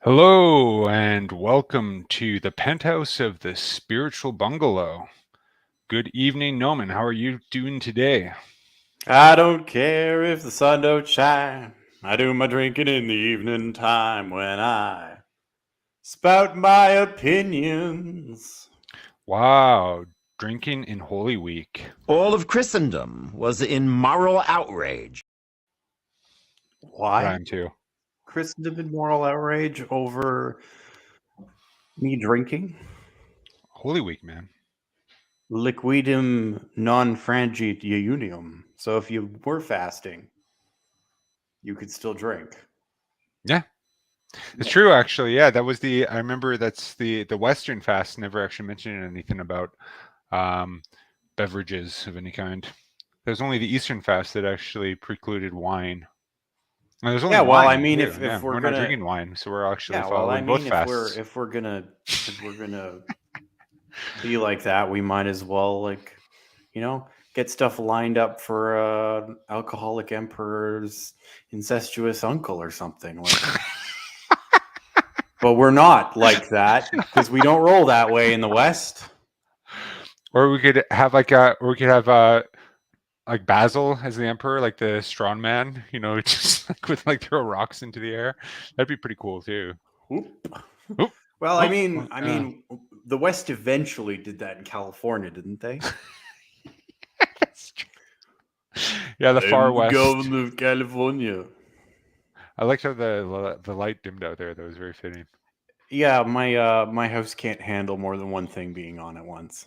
Hello and welcome to the penthouse of the spiritual bungalow. Good evening, Nomen. How are you doing today? I don't care if the sun don't shine. I do my drinking in the evening time when I spout my opinions. Wow, drinking in Holy Week. All of Christendom was in moral outrage. But Why? I'm too. Christendom and moral outrage over me drinking? Holy Week, man. Liquidum non frangit iunium. So if you were fasting, you could still drink. Yeah, it's true. Actually, yeah, that was the. I remember that's the Western fast never actually mentioned anything about um, beverages of any kind. There's only the Eastern fast that actually precluded wine. And there's only Yeah, well, I wine mean, too. if Yeah, we're we're not gonna, drinking wine, so we're actually yeah, well, I following both mean, if we're fasts. if we're gonna if we're gonna be like that, we might as well get stuff lined up for alcoholic emperor's incestuous uncle or something like. But we're not like that because we don't roll that way in the West. Or we could have like Basil as the emperor, like the strong man, just like would like throw rocks into the air. That'd be pretty cool too. Whoop. Oop, Well, I oop, mean, I yeah. mean, the West eventually did that in California, didn't they? That's true. Yeah, the far I'm the west. governor of California. I liked how the light dimmed out there. That was very fitting. Yeah, my house can't handle more than one thing being on at once.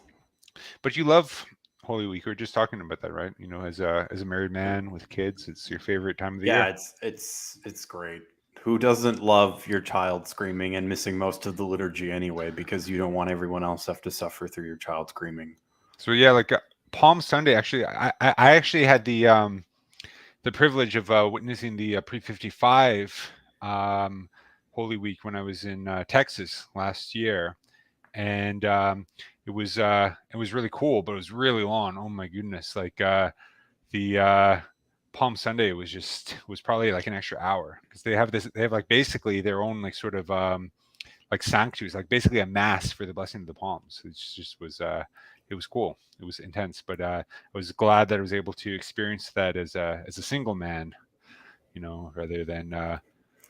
But you love Holy Week. We were just talking about that, right? As a married man with kids, it's your favorite time of the Yeah, year. it's great. Who doesn't love your child screaming and missing most of the liturgy anyway because you don't want everyone else to have to suffer through your child screaming? So yeah, like Palm Sunday. Actually, I actually had the privilege of witnessing the pre-55 Holy Week when I was in Texas last year, and it was really cool, but it was really long. Oh my goodness! Like the Palm Sunday was probably like an extra hour because they have like basically their own like sort of like sanctuaries, like basically a mass for the blessing of the palms. It was cool. It was intense, but I was glad that I was able to experience that as a single man, rather than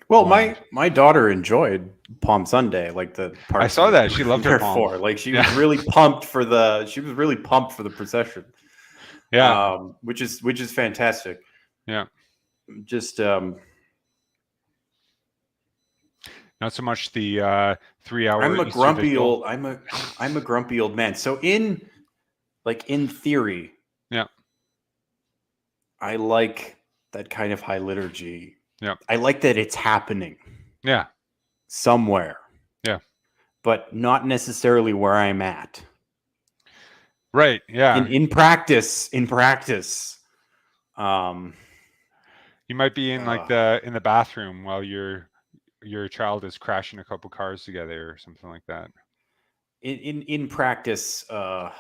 Well, one. my daughter enjoyed Palm Sunday, like the I parts of saw it that we she were loved her there palm. for. Like Yeah, she was really pumped for the procession, yeah, which is fantastic. yeah. Just Not so much the 3 hour Easter Vigil. I'm a grumpy old man. So in theory, Yeah, I like that kind of high liturgy. yeah, I like that it's happening yeah, somewhere, yeah. but not necessarily where I'm at. Right. Yeah. In practice, um, You might be in like uh, the bathroom while your child is crashing a couple cars together or something like that. in practice, I'd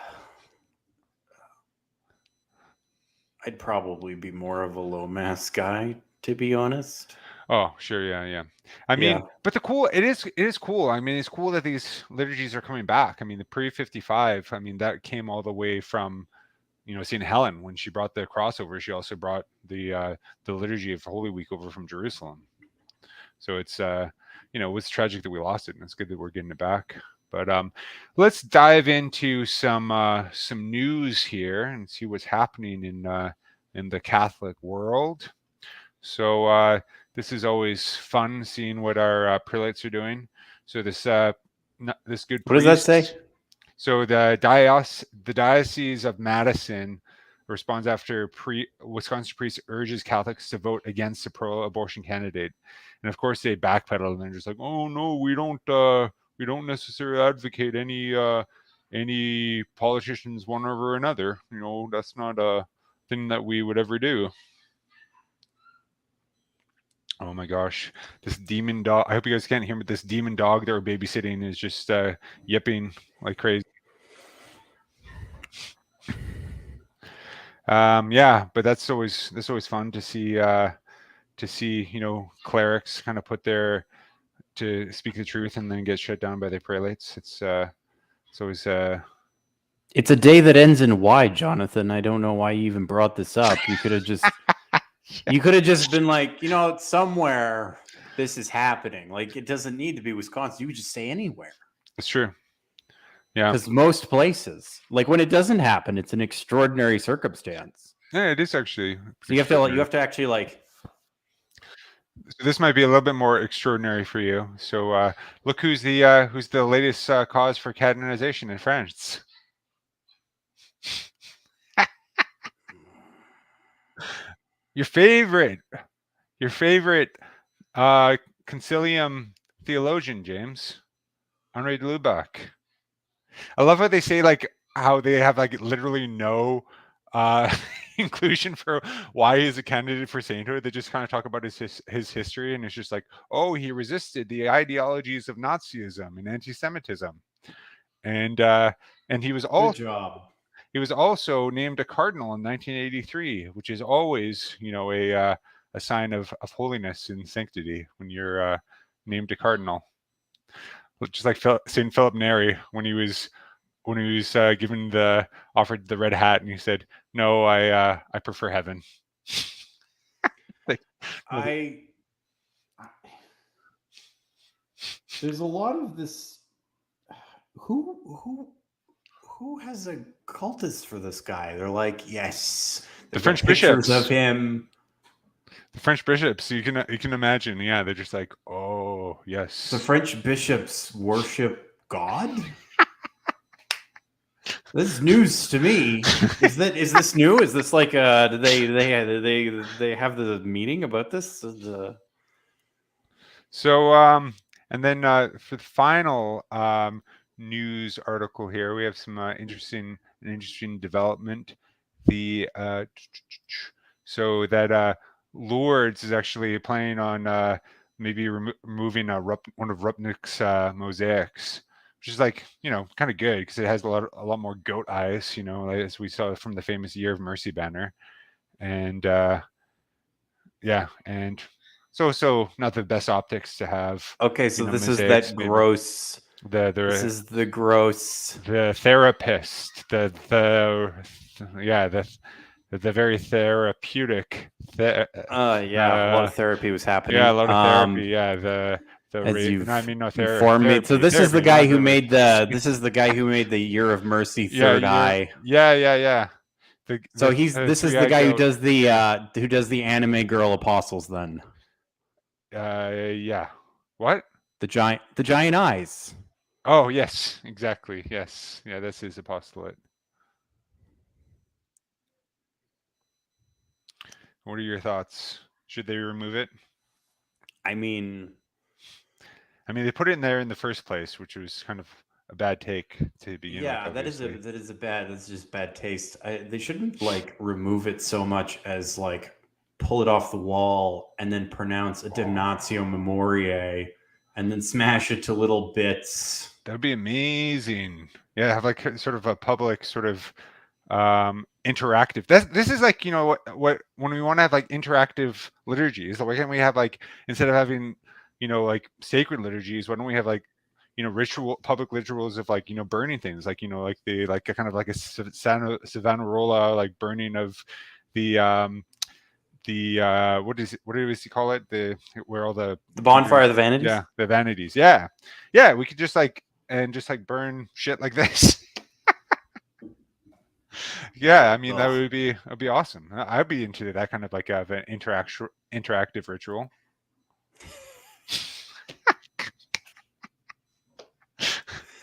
probably be more of a low mass guy, to be honest. Oh, sure, yeah, yeah. I Yeah, mean, but it is cool. I mean, it's cool that these liturgies are coming back. I mean, the pre-55, I mean, that came all the way from, St. Helen when she brought the crossover. She also brought the liturgy of Holy Week over from Jerusalem. So it was tragic that we lost it, and it's good that we're getting it back. But let's dive into some news here and see what's happening in the Catholic world. So this is always fun seeing what our prelates are doing. So this good what does that say? priest. So the diocese of Madison responds after Wisconsin priest urges Catholics to vote against a pro-abortion candidate, and of course they backpedal and they're just like, "Oh no, we don't necessarily advocate any politicians one over another. That's not a thing that we would ever do." Oh my gosh, this demon dog! I hope you guys can't hear me. This demon dog that we're babysitting is just yipping like crazy. Yeah, but that's always fun to see clerics kind of put to speak the truth and then get shut down by the prelates. It's always It's a day that ends in Y, Jonathan. I don't know why you even brought this up. You could have just been like, somewhere this is happening. Like, it doesn't need to be Wisconsin. You would just say anywhere. it's true. Yeah, Because most places, like when it doesn't happen, it's an extraordinary circumstance. yeah, it is actually. So you have to actually like. So this might be a little bit more extraordinary for you. So look who's the latest cause for canonization in France. Your favorite concilium theologian, James Henri de Lubac. I love how they say like how they have like literally no inclusion for why he's a candidate for sainthood. They just kind of talk about his history, and it's just like, oh, he resisted the ideologies of Nazism and anti-Semitism, and he was Good job. he was also named a cardinal in 1983, which is always a sign of holiness and sanctity when you're named a cardinal. Just like Saint Philip Neri when he was given offered the red hat, and he said, "No, I prefer heaven." There's a lot of this. Who has a cultist for this guy? They're like, yes, the French pictures bishops of him. The French bishops, you can imagine, yeah, they're just like, oh yes. The French bishops worship God. This is news to me. Is this new? Is this like did they have the meeting about this? So and then for the final news article here, we have some interesting development. The so that Lourdes is actually planning on maybe removing one of Rupnik's mosaics, which is like kind of good because it has a lot more goat eyes, as we saw from the famous Year of Mercy banner, and yeah, and so not the best optics to have. Okay, so this is mosaics, that maybe. gross. This is the gross. The therapist, the very therapeutic. A lot of therapy was happening. Yeah, a lot of therapy. Yeah, informed me. So this is the guy who made the Year of Mercy third eye. Yeah. This is the guy who does the anime girl apostles. Then. Yeah. What? The giant eyes. Oh yes, exactly. Yes, yeah, that's his apostolate. What are your thoughts? Should they remove it? I mean, they put it in there in the first place, which was kind of a bad take to begin with. Yeah, that's just bad taste. They shouldn't like remove it so much as like pull it off the wall and then pronounce a damnatio memoriae and then smash it to little bits. That would be amazing. Yeah, have like sort of a public sort of interactive. This is like what when we want to have like interactive liturgies. Why can't we have like, instead of having like sacred liturgies, why don't we have like public rituals of like burning things, like like the like a kind of like a Savonarola like burning of the what does he call it, where all the bonfire of the vanities. Yeah, the vanities. Yeah, we could just like burn shit like this. Yeah, that would be awesome. I'd be into that kind of like an interactive ritual.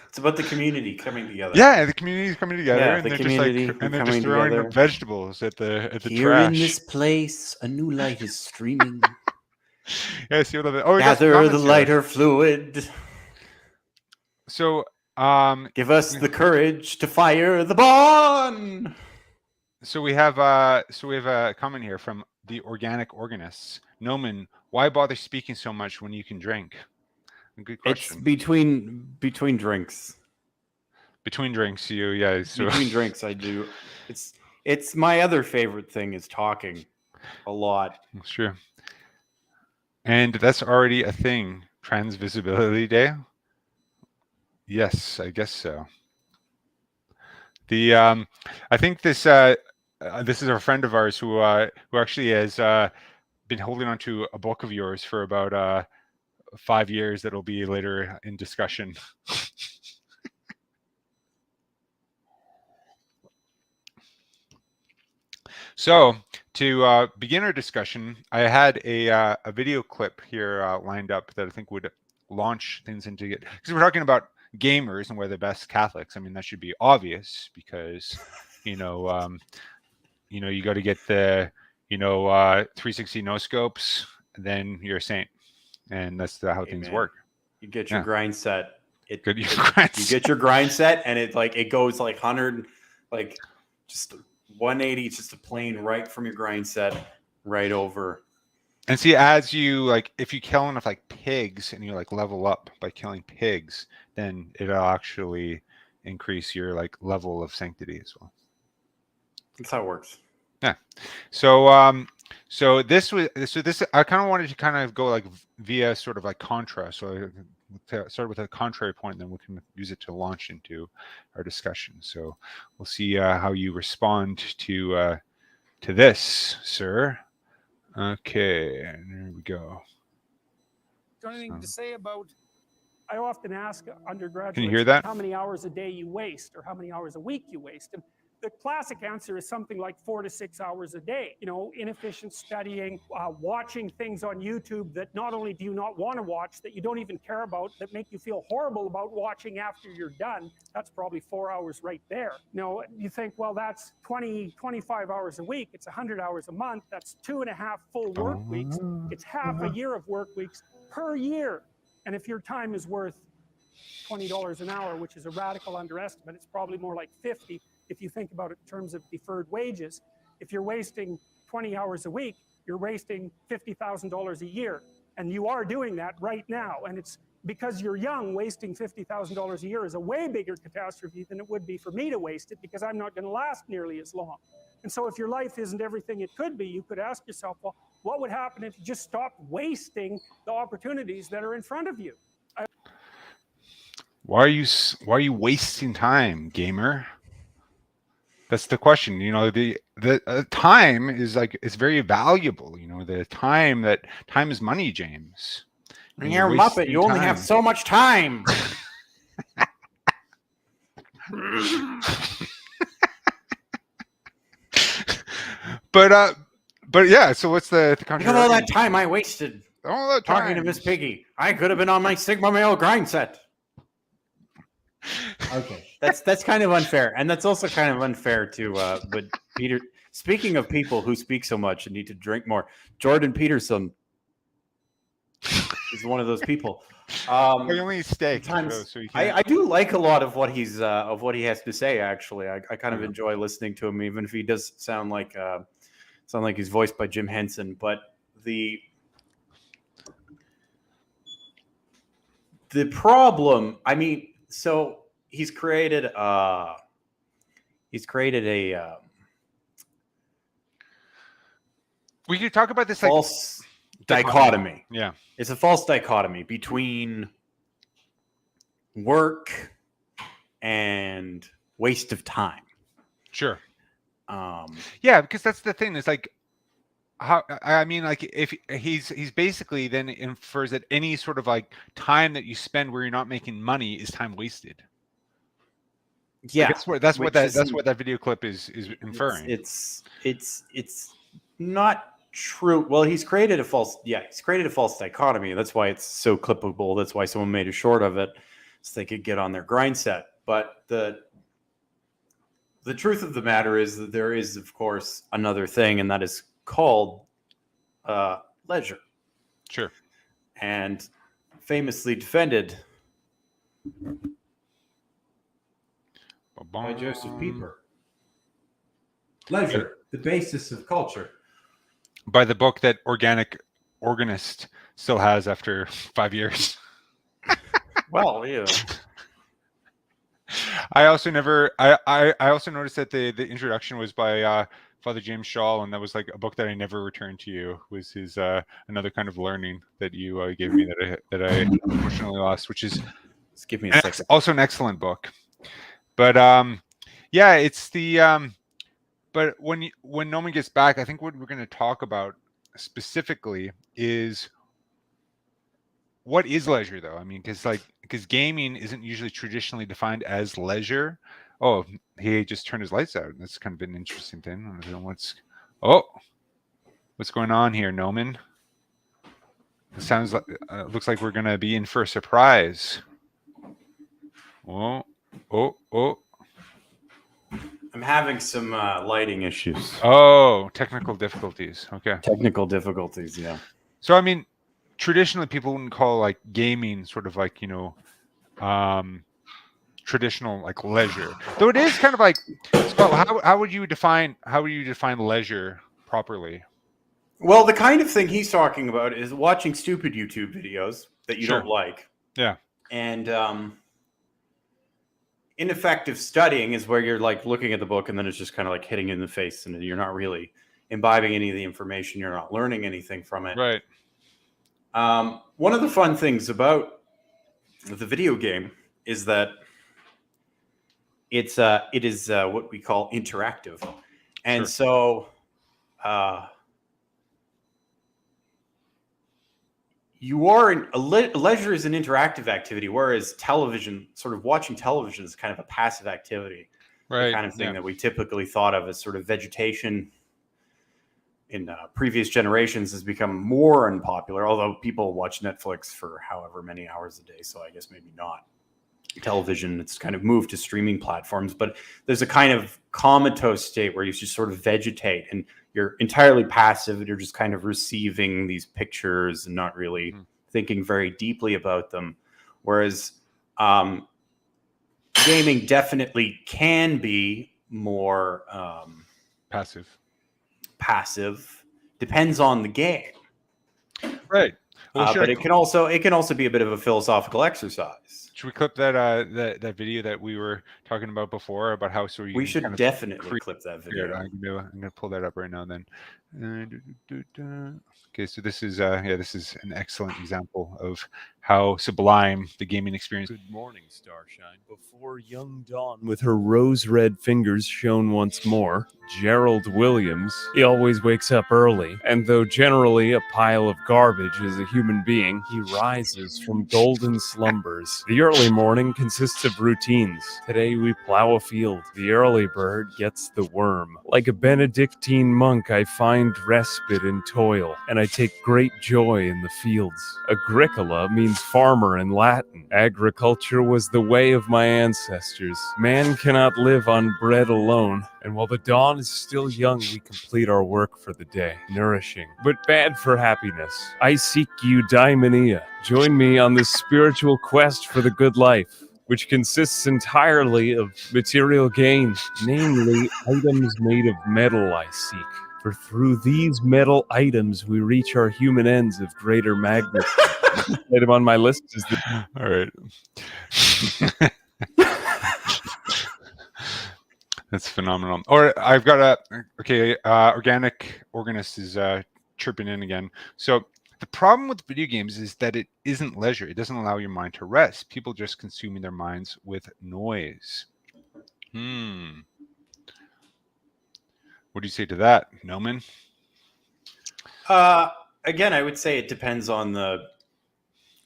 It's about the community coming together. Yeah, the community's coming together, Yeah, and they're just throwing together. Vegetables at the Here trash. in this place, a new light is streaming. Yeah, see what I gather the lighter fluid. So, give us the courage to fire the barn. So we have a comment here from the Organic Organists. Nomen, why bother speaking so much when you can drink? Good question. It's between drinks. Between drinks, between drinks, I do. It's my other favorite thing is talking a lot. Sure. And that's already a thing Trans Visibility Day. Yes, I guess so. The I think this is a friend of ours who actually has been holding on to a book of yours for about 5 years. That'll be later in discussion. So to begin our discussion, I had a video clip here lined up that I think would launch things into it, because we're talking about gamers and we're the best Catholics. I mean, that should be obvious because you know you got to get the 360 no scopes, and then you're a saint, and that's how things man. work. You get your grind set. You Get your grind set, and it goes like 100, like just 180. It's just a plane right from your grind set right over. And see, as you if you kill enough pigs and you level up by killing pigs, then it'll actually increase your level of sanctity as well. That's how it works. Yeah. So this I kind of wanted to kind of go via sort of contra. So to start with a contrary point, then we can use it to launch into our discussion. So we'll see how you respond to this, sir. Okay, there we go. Got anything to say about? I often ask undergraduates, can you hear that? How many hours a day you waste, or how many hours a week you waste? And the classic answer is something like 4 to 6 hours a day. Inefficient studying, watching things on YouTube that not only do you not want to watch, that you don't even care about, that make you feel horrible about watching after you're done. That's probably 4 hours right there. You think, well, that's 25 hours a week. It's 100 hours a month. That's 2.5 full work weeks. It's half a year of work weeks per year. And if your time is worth $20 an hour, which is a radical underestimate, it's probably more like 50 if you think about it in terms of deferred wages. If you're wasting 20 hours a week, you're wasting $50,000 a year. And you are doing that right now. And it's because you're young, wasting $50,000 a year is a way bigger catastrophe than it would be for me to waste it, because I'm not going to last nearly as long. And so if your life isn't everything it could be, you could ask yourself, well, what would happen if you just stopped wasting the opportunities that are in front of you? Why are you wasting time, gamer? That's the question. The time is very valuable. The time is money, James. And you're a Muppet. You only have so much time. But yeah. So what's the Look at all that time I wasted talking to Miss Piggy. I could have been on my Sigma male grind set. Okay, that's kind of unfair, and that's also kind of unfair to. But Peter, speaking of people who speak so much and need to drink more, Jordan Peterson is one of those people. He only eats steak. I do like a lot of what he has to say. Actually, I kind of enjoy listening to him, even if he does sound like he's voiced by Jim Henson. But the problem, I mean. So he's created a we could talk about this false dichotomy. Yeah, it's a false dichotomy between work and waste of time. Sure. Yeah, because that's the thing. It's if he's basically then infers that any sort of time that you spend where you're not making money is time wasted. Yeah, that's what that video clip is inferring. It's not true. Well, he's created a false dichotomy. That's why it's so clippable. That's why someone made a short of it, so they could get on their grind set. But the truth of the matter is that there is, of course, another thing, and that is called leisure. Sure. And famously defended by Joseph Pieper. Leisure, the basis of culture. By the book that Organist still has after 5 years. Well, yeah. I also noticed that the introduction was by Father James Shaw, and that was like a book that I never returned to you. Was his another kind of learning that you gave me that I unfortunately lost, which is Just give me a second. also an excellent book. But yeah, it's the but when Nomen gets back, I think what we're going to talk about specifically is what is leisure, though. I mean, because gaming isn't usually traditionally defined as leisure. Oh, he just turned his lights out. That's kind of an interesting thing. I don't know what's going on here, Nomen? It sounds like looks like we're going to be in for a surprise. Oh. I'm having some lighting issues. Oh, technical difficulties. Okay. Technical difficulties, yeah. So I mean, traditionally people wouldn't call like gaming sort of like, traditional like leisure. Though it is kind of like, Scott, how would you define leisure properly? Well, the kind of thing he's talking about is watching stupid YouTube videos that you Sure. don't like. Yeah. And ineffective studying is where you're like looking at the book and then it's just kind of like hitting you in the face and you're not really imbibing any of the information. You're not learning anything from it. Right. One of the fun things about the video game is that it is what we call interactive. And Sure. so you are leisure is an interactive activity, whereas television, sort of watching television, is kind of a passive activity. Right. The kind of thing that we typically thought of as sort of vegetation in previous generations has become more unpopular, although people watch Netflix for however many hours a day, so I guess maybe not. Television, it's kind of moved to streaming platforms, but there's a kind of comatose state where you just sort of vegetate and you're entirely passive and you're just kind of receiving these pictures and not really thinking very deeply about them. Whereas gaming definitely can be more Passive. Depends on the game. Right. Well, But it can also be a bit of a philosophical exercise. Should we clip that video that we were talking about before about how so you We can should kind of definitely clip that video. I'm gonna pull that up right now then. Okay, so this is this is an excellent example of how sublime the gaming experience. Good morning, Starshine. Before young Dawn with her rose-red fingers shone once more, Gerald Williams, he always wakes up early, and though generally a pile of garbage as a human being, he rises from golden slumbers. The early morning consists of routines. Today we plow a field. The early bird gets the worm. Like a Benedictine monk, I find respite in toil, and I take great joy in the fields. Agricola means farmer in Latin. Agriculture was the way of my ancestors. Man cannot live on bread alone, and while the dawn is still young, we complete our work for the day. Nourishing, but bad for happiness. I seek eudaimonia. Join me on this spiritual quest for the good life, which consists entirely of material gain, namely items made of metal I seek. For through these metal items we reach our human ends of greater magnitude. Item on my list is the... All right. That's phenomenal. Or I've got Organic Organist is chirping in again. So the problem with video games is that it isn't leisure. It doesn't allow your mind to rest. People just consuming their minds with noise. What do you say to that, Nomen? Again, I would say it depends on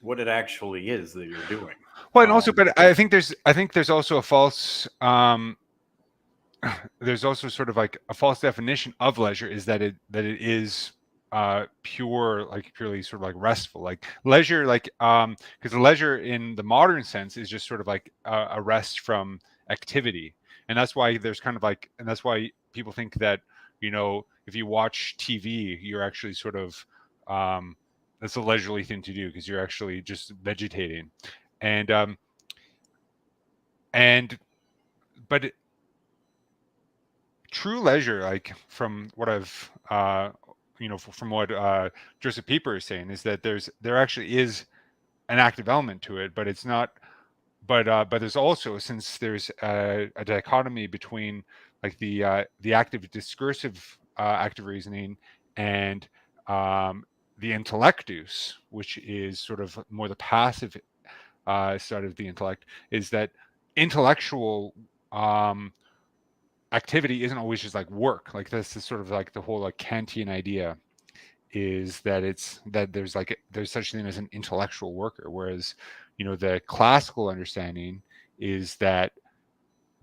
what it actually is that you're doing. Well, and also, but I think there's also a false there's also sort of like a false definition of leisure is that it is purely sort of like restful, like leisure, like because leisure in the modern sense is just sort of like a rest from activity, and that's why there's kind of like, and that's why people think that, if you watch TV, you're actually sort of that's a leisurely thing to do because you're actually just vegetating, but true leisure, like from what I've from what Joseph Pieper is saying, is that there actually is an active element to it, but it's not. But there's also, since there's a dichotomy between like the active discursive active reasoning, and the intellectus, which is sort of more the passive side of the intellect, is that intellectual activity isn't always just like work. Like this is sort of like the whole like Kantian idea, is that there's such thing as an intellectual worker, whereas the classical understanding is that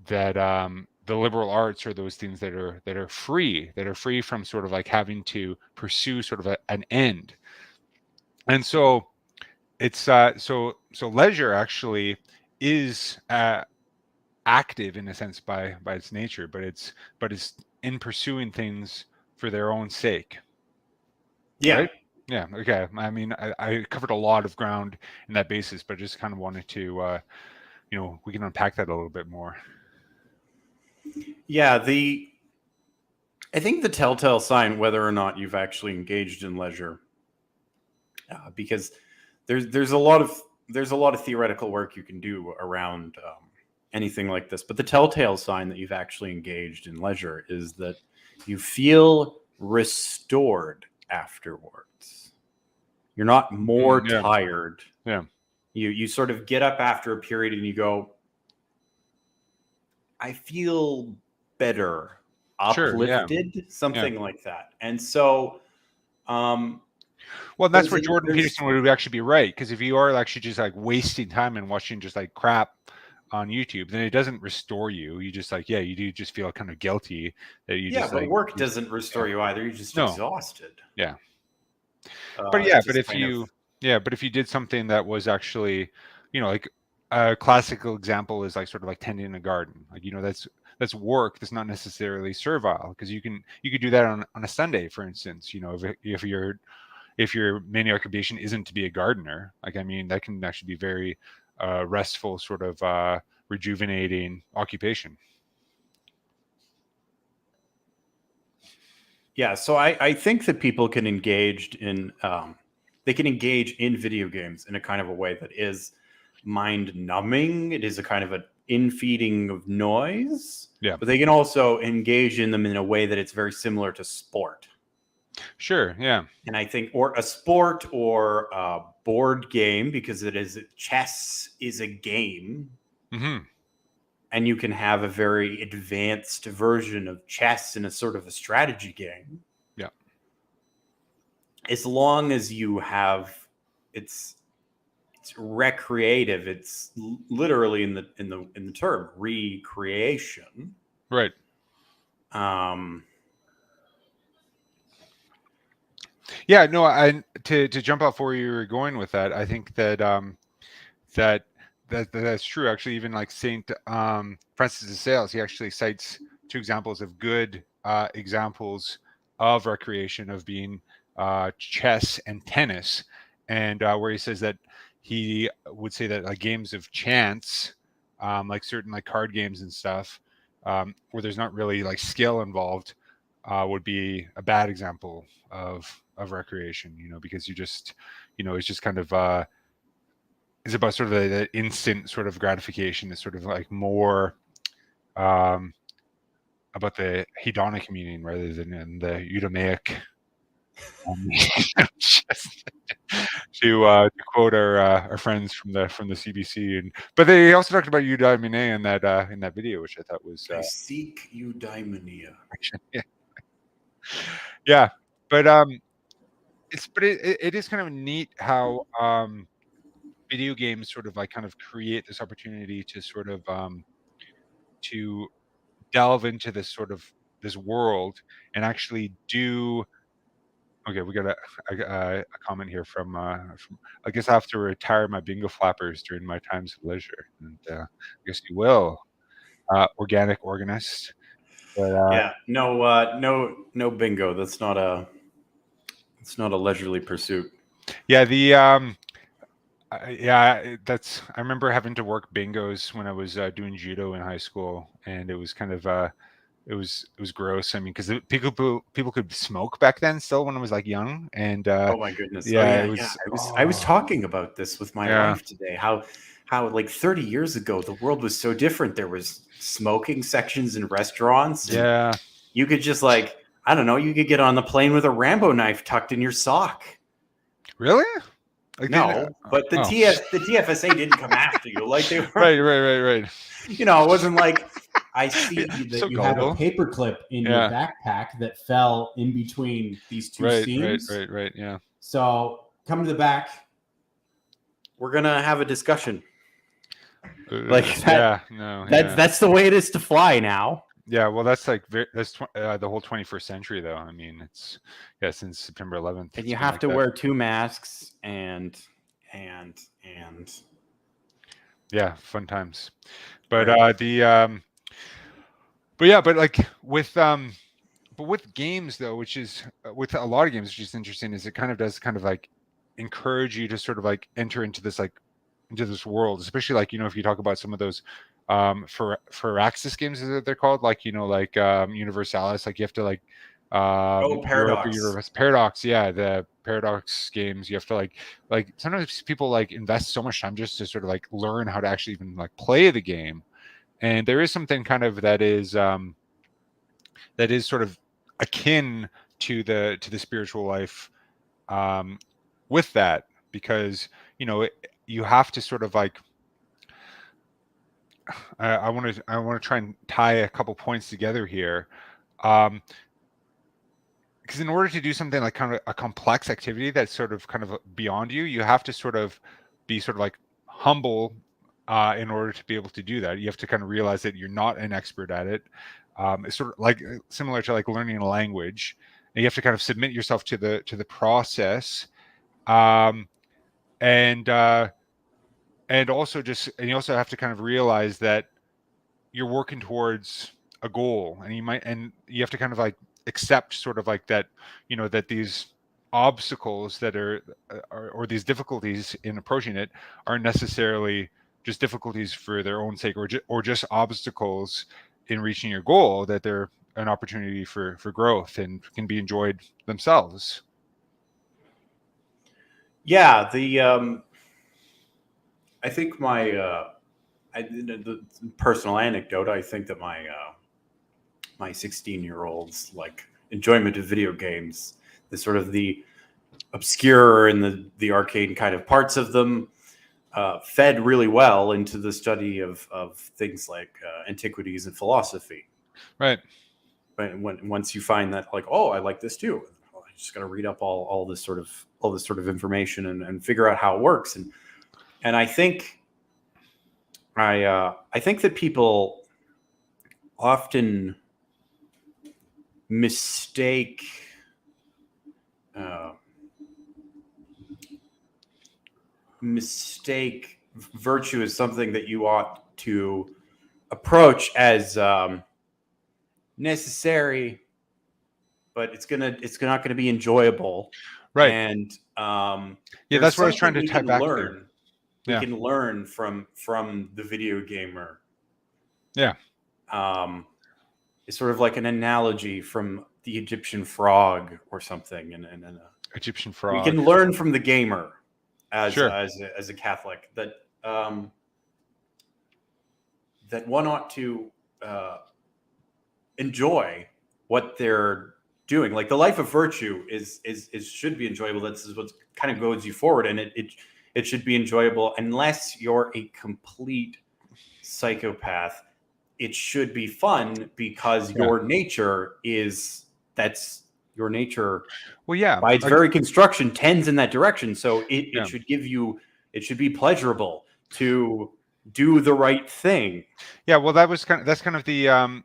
the liberal arts are those things that are free from sort of like having to pursue sort of an end. And so it's so leisure actually is active in a sense by its nature, but it's in pursuing things for their own sake. Yeah. Right? Yeah. Okay. I mean, I covered a lot of ground in that basis, but just kind of wanted to, we can unpack that a little bit more. Yeah. I think the telltale sign whether or not you've actually engaged in leisure, because there's a lot of theoretical work you can do around anything like this, but the telltale sign that you've actually engaged in leisure is that you feel restored afterwards. You're not more tired. Yeah. You sort of get up after a period and you go, I feel better, uplifted, something like that. And so, well, that's where Jordan Peterson would actually be right, because if you are actually just like wasting time and watching just like crap on YouTube, then it doesn't restore you. You just like, you do just feel kind of guilty that you just but like work doesn't restore you either. You're just exhausted. Yeah. But if you did something that was actually, like a classical example is like sort of like tending a garden. Like, that's work that's not necessarily servile, because you could do that on a Sunday, for instance. If your main occupation isn't to be a gardener, like, I mean, that can actually be very restful, sort of rejuvenating occupation. Yeah, so I think that people can engage in video games in a kind of a way that is mind numbing. It is a kind of an infeeding of noise. Yeah. But they can also engage in them in a way that it's very similar to sport. Sure. Yeah. And I think, or a sport or a board game, because chess is a game. Mm-hmm. And you can have a very advanced version of chess in a sort of a strategy game. Yeah. As long as you have, it's recreative. It's literally in the term recreation. Right. Yeah. No. To jump off where you were going with that, I think that that's true. Actually, even like Saint Francis de Sales, he actually cites two examples of good examples of recreation, of being chess and tennis, and where he says that he would say that games of chance, like certain like card games and stuff, where there's not really like skill involved, would be a bad example of recreation. Because you just, it's just kind of is about sort of the instant sort of gratification. Is sort of like more about the hedonic meaning rather than in the eudaimonic. Just to quote our friends from the CBC, but they also talked about eudaimonia in that video, which I thought was I seek eudaimonia. Yeah, but it is kind of neat how video games sort of like kind of create this opportunity to sort of to delve into this world and actually do. Okay, we got a comment here from I guess I have to retire my bingo flappers during my times of leisure, and I guess you will, organic organist. But, no bingo. That's not a leisurely pursuit. Yeah, that's. I remember having to work bingos when I was doing judo in high school, and it was kind of it was gross. I mean, because people could smoke back then still when I was like young, and Oh my goodness. yeah, Oh yeah, it yeah. was. I was talking about this with my Yeah. wife today. How like 30 years ago the world was so different. There was smoking sections in restaurants, and Yeah. you could just like, I don't know, you could get on the plane with a Rambo knife tucked in your sock. Really? Like No, but the oh. TFSA didn't come after you. Like they were, Right. you know, it wasn't like, I see that So you have a gullible. paperclip in your backpack that fell in between these two seams. Right. Yeah. So come to the back. We're gonna have a discussion. Like that. Yeah. No. That's the way it is to fly now. Yeah. Well, that's like that's the whole 21st century, though. I mean, it's since September 11th. And you have to wear 2 masks and yeah, fun times. But but like with games though, which is with a lot of games, which is interesting, is it kind of does kind of like encourage you to sort of like enter into this world, especially like, if you talk about some of those for Axis games, is that they're called, like, like Universalis, like you have to like Paradox. Paradox, yeah, the Paradox games, you have to like sometimes people like invest so much time just to sort of like learn how to actually even like play the game. And there is something kind of that is sort of akin to the spiritual life with that, because you have to sort of like I want to try and tie a couple points together here, because in order to do something like kind of a complex activity that's sort of kind of beyond you, you have to sort of be sort of like humble in order to be able to do that. You have to kind of realize that you're not an expert at it. It's sort of like similar to like learning a language, and you have to kind of submit yourself to the process, and also you also have to kind of realize that you're working towards a goal, and you have to kind of like accept sort of like that, that these obstacles that are or these difficulties in approaching it aren't necessarily just difficulties for their own sake, or just obstacles in reaching your goal, that they're an opportunity for growth and can be enjoyed themselves. Yeah, I think the personal anecdote, I think that my 16-year-old's like enjoyment of video games, the sort of the obscure and the arcade kind of parts of them, fed really well into the study of things like antiquities and philosophy. Right. But once you find that, like, oh, I like this too, I just got to read up all this sort of information and figure out how it works. And I think I think that people often mistake virtue as something that you ought to approach as necessary, but it's not gonna be enjoyable. Right. And yeah, that's what I was trying to tie back to. We can learn from the video gamer. Yeah. It's sort of like an analogy from the Egyptian frog or something, and Egyptian frog. we can learn from the gamer as Sure. as a Catholic that one ought to enjoy what they're doing. Like the life of virtue is should be enjoyable. This is what kind of goes you forward, and it should be enjoyable unless you're a complete psychopath. It should be fun because your nature that's your nature. Well, yeah, by its very construction tends in that direction. So it should be pleasurable to do the right thing. Yeah, well, that's kind of the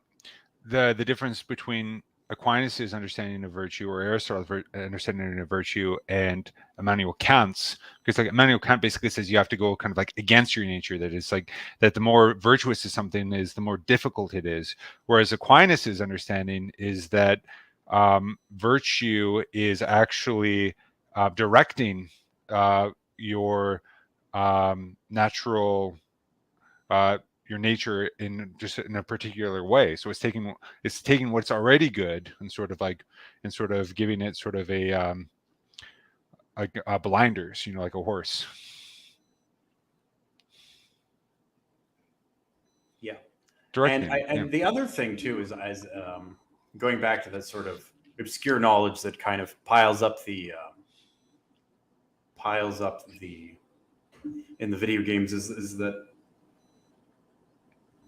difference between Aquinas' understanding of virtue, or Aristotle's understanding of virtue, and Immanuel Kant's. Because like Immanuel Kant basically says you have to go kind of like against your nature, that it's like that the more virtuous is something is, the more difficult it is. Whereas Aquinas' understanding is that virtue is actually directing your natural your nature in just in a particular way. So it's taking what's already good and sort of giving it sort of a blinders, like a horse. Yeah. Directing. And the other thing too is, as going back to that sort of obscure knowledge that kind of piles up the in the video games is that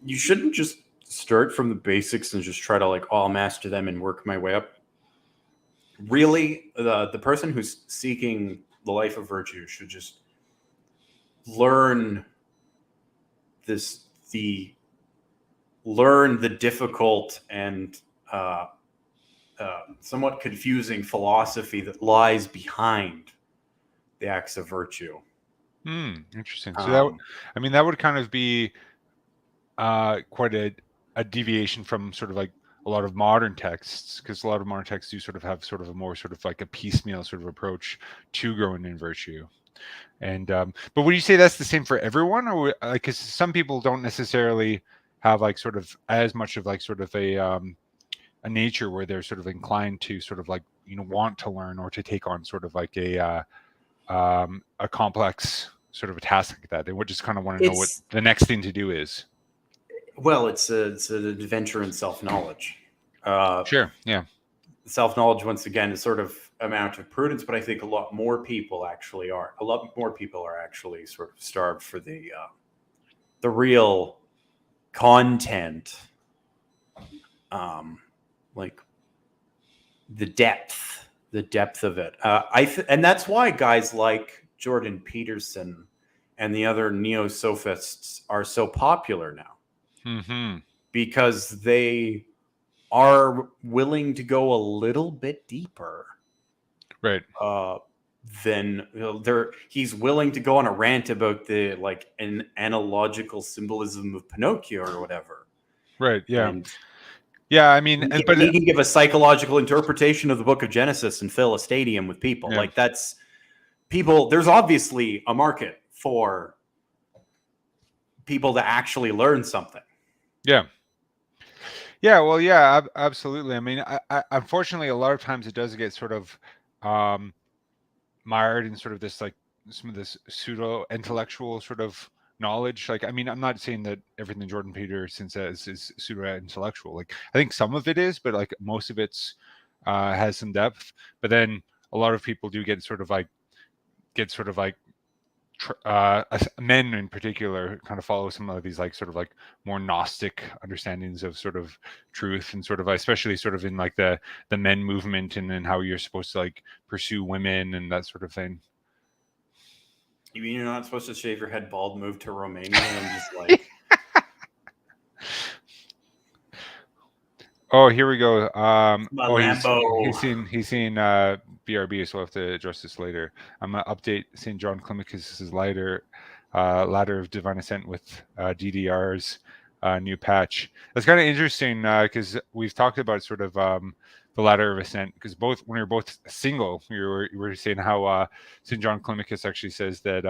you shouldn't just start from the basics and just try to like, I'll master them and work my way up. Really, the person who's seeking the life of virtue should just learn the difficult and somewhat confusing philosophy that lies behind the acts of virtue. Interesting. So that would kind of be quite a deviation from sort of like a lot of modern texts, because a lot of modern texts do sort of have sort of a more sort of like a piecemeal sort of approach to growing in virtue. And but would you say that's the same for everyone, or like, because some people don't necessarily have like sort of as much of like sort of a nature where they're sort of inclined to sort of like want to learn or to take on sort of like a complex sort of a task like that. They would just kind of want to know what the next thing to do is. Well, it's an adventure in self-knowledge. Sure, yeah. Self-knowledge, once again, is sort of amount of prudence, but I think a lot more people actually are. A lot more people are actually sort of starved for the real content, like the depth of it. And that's why guys like Jordan Peterson and the other neo-sophists are so popular now. Because they are willing to go a little bit deeper, right? Than he's willing to go on a rant about the like an analogical symbolism of Pinocchio or whatever, right? Yeah, and I mean, but he can give a psychological interpretation of the Book of Genesis and fill a stadium with people. Like that's people. There's obviously a market for people to actually learn something. Well, yeah, absolutely. I mean, I unfortunately, a lot of times it does get sort of mired in sort of this like some of this pseudo intellectual sort of knowledge. Like, I mean, I'm not saying that everything Jordan Peterson says is pseudo intellectual. Like, I think some of it is, but like most of it's has some depth. But then a lot of people do get sort of like men in particular kind of follow some of these like sort of like more Gnostic understandings of sort of truth, and sort of especially sort of in like the men movement, and then how you're supposed to like pursue women and that sort of thing. You mean you're not supposed to shave your head bald, move to Romania, and just like Oh, here we go. He's seen BRB, so we'll have to address this later. I'm gonna update St. John Climacus's ladder of divine ascent with DDR's new patch. That's kind of interesting because we've talked about sort of the ladder of ascent, because both when we were both single, you were saying how St. John Climacus actually says that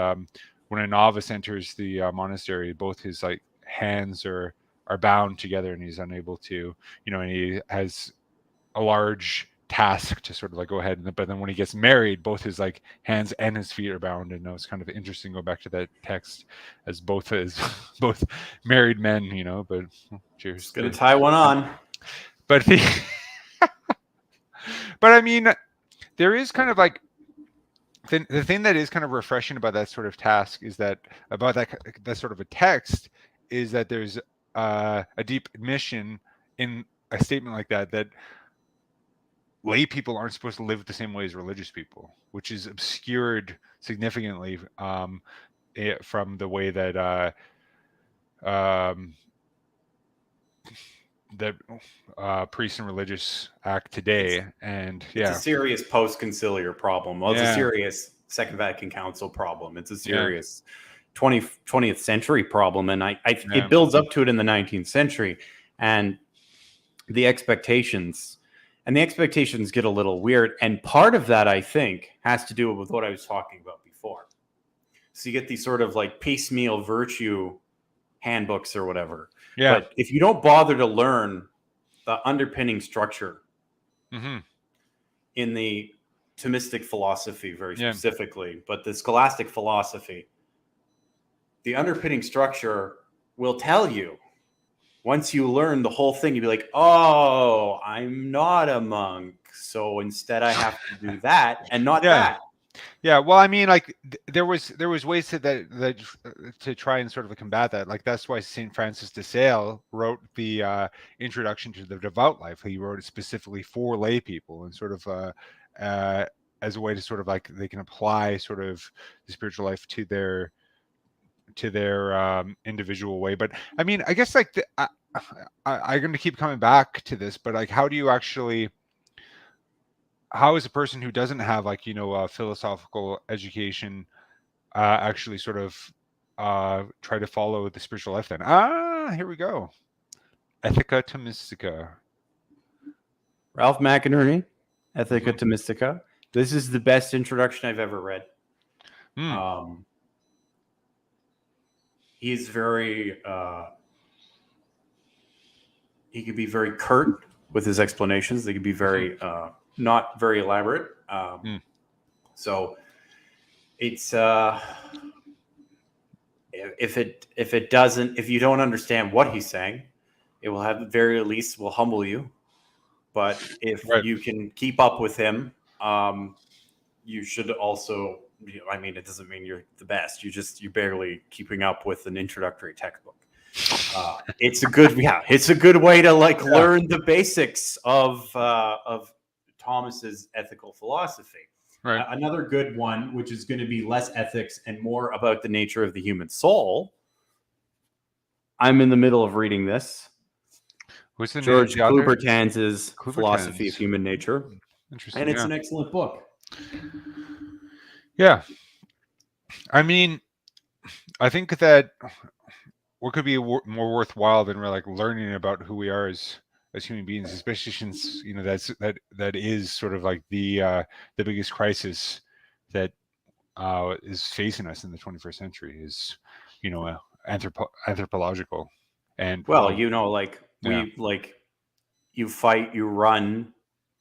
when a novice enters the monastery, both his like hands are bound together and he's unable to, and he has a large task to sort of like go ahead, but then when he gets married, both his like hands and his feet are bound. And it's kind of interesting go back to that text as both married men, but cheers. Just gonna tie one on. But but I mean, there is kind of like the thing that is kind of refreshing about that sort of task is that about that sort of a text is that there's a deep admission in a statement like that lay people aren't supposed to live the same way as religious people, which is obscured significantly from the way that priests and religious act today. It's a serious post-conciliar problem. Well, it's a serious Second Vatican Council problem. It's a serious 20th century problem, and it builds up to it in the 19th century, and the expectations get a little weird. And part of that, I think, has to do with what I was talking about before. So you get these sort of like piecemeal virtue handbooks or whatever. Yeah. But if you don't bother to learn the underpinning structure Mm-hmm. in the Thomistic philosophy, very Yeah. specifically, but the scholastic philosophy, the underpinning structure will tell you. Once you learn the whole thing, you'd be like, oh, I'm not a monk. So instead I have to do that and not Yeah. that. Yeah, well, I mean, like there was ways that to try and sort of combat that. Like that's why Saint Francis de Sales wrote the Introduction to the Devout Life. He wrote it specifically for lay people and sort of as a way to sort of like they can apply sort of the spiritual life to their individual way. But I mean, I guess like I'm going to keep coming back to this, but like, how do you actually? How is a person who doesn't have like a philosophical education actually sort of try to follow the spiritual life then? Here we go. Ethica to Mystica. Ralph McInerney, Ethica Mhm. to Mystica. This is the best introduction I've ever read. He's very he can be very curt with his explanations. They can be very not very elaborate. So it's if you don't understand what he's saying, it will have, at the very least, will humble you. But if you can keep up with him, you should also. I mean, it doesn't mean you're the best. You're barely keeping up with an introductory textbook. It's a good way to learn the basics of Thomas's ethical philosophy. Right. Another good one, which is going to be less ethics and more about the nature of the human soul. I'm in the middle of reading this. What's the George name? Klubertanz's Philosophy of Human Nature. Interesting. And it's an excellent book. Yeah. I mean, I think that what could be more worthwhile than we're like learning about who we are as human beings, especially since that is sort of like the biggest crisis that is facing us in the 21st century is anthropological. And you fight, you run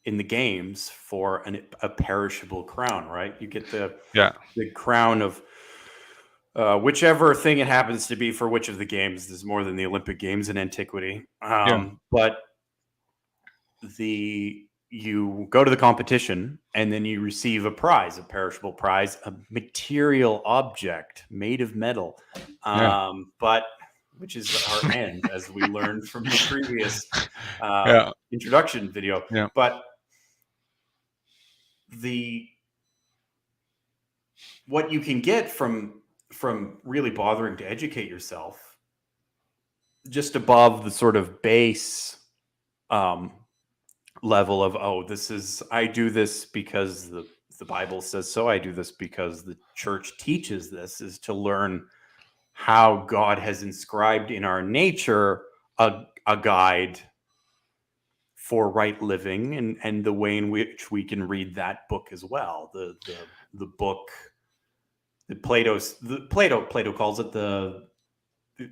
in the games for a perishable crown, right? You get the crown of whichever thing it happens to be for which of the games. There's more than the Olympic Games in antiquity. But you go to the competition and then you receive a prize, a perishable prize, a material object made of metal. But which is our end, as we learned from the previous introduction video. But what you can get from really bothering to educate yourself, just above the sort of base level of, I do this because the Bible says so, I do this because the church teaches this, is to learn how God has inscribed in our nature a guide for right living, and the way in which we can read that book as well. The book that Plato calls it, the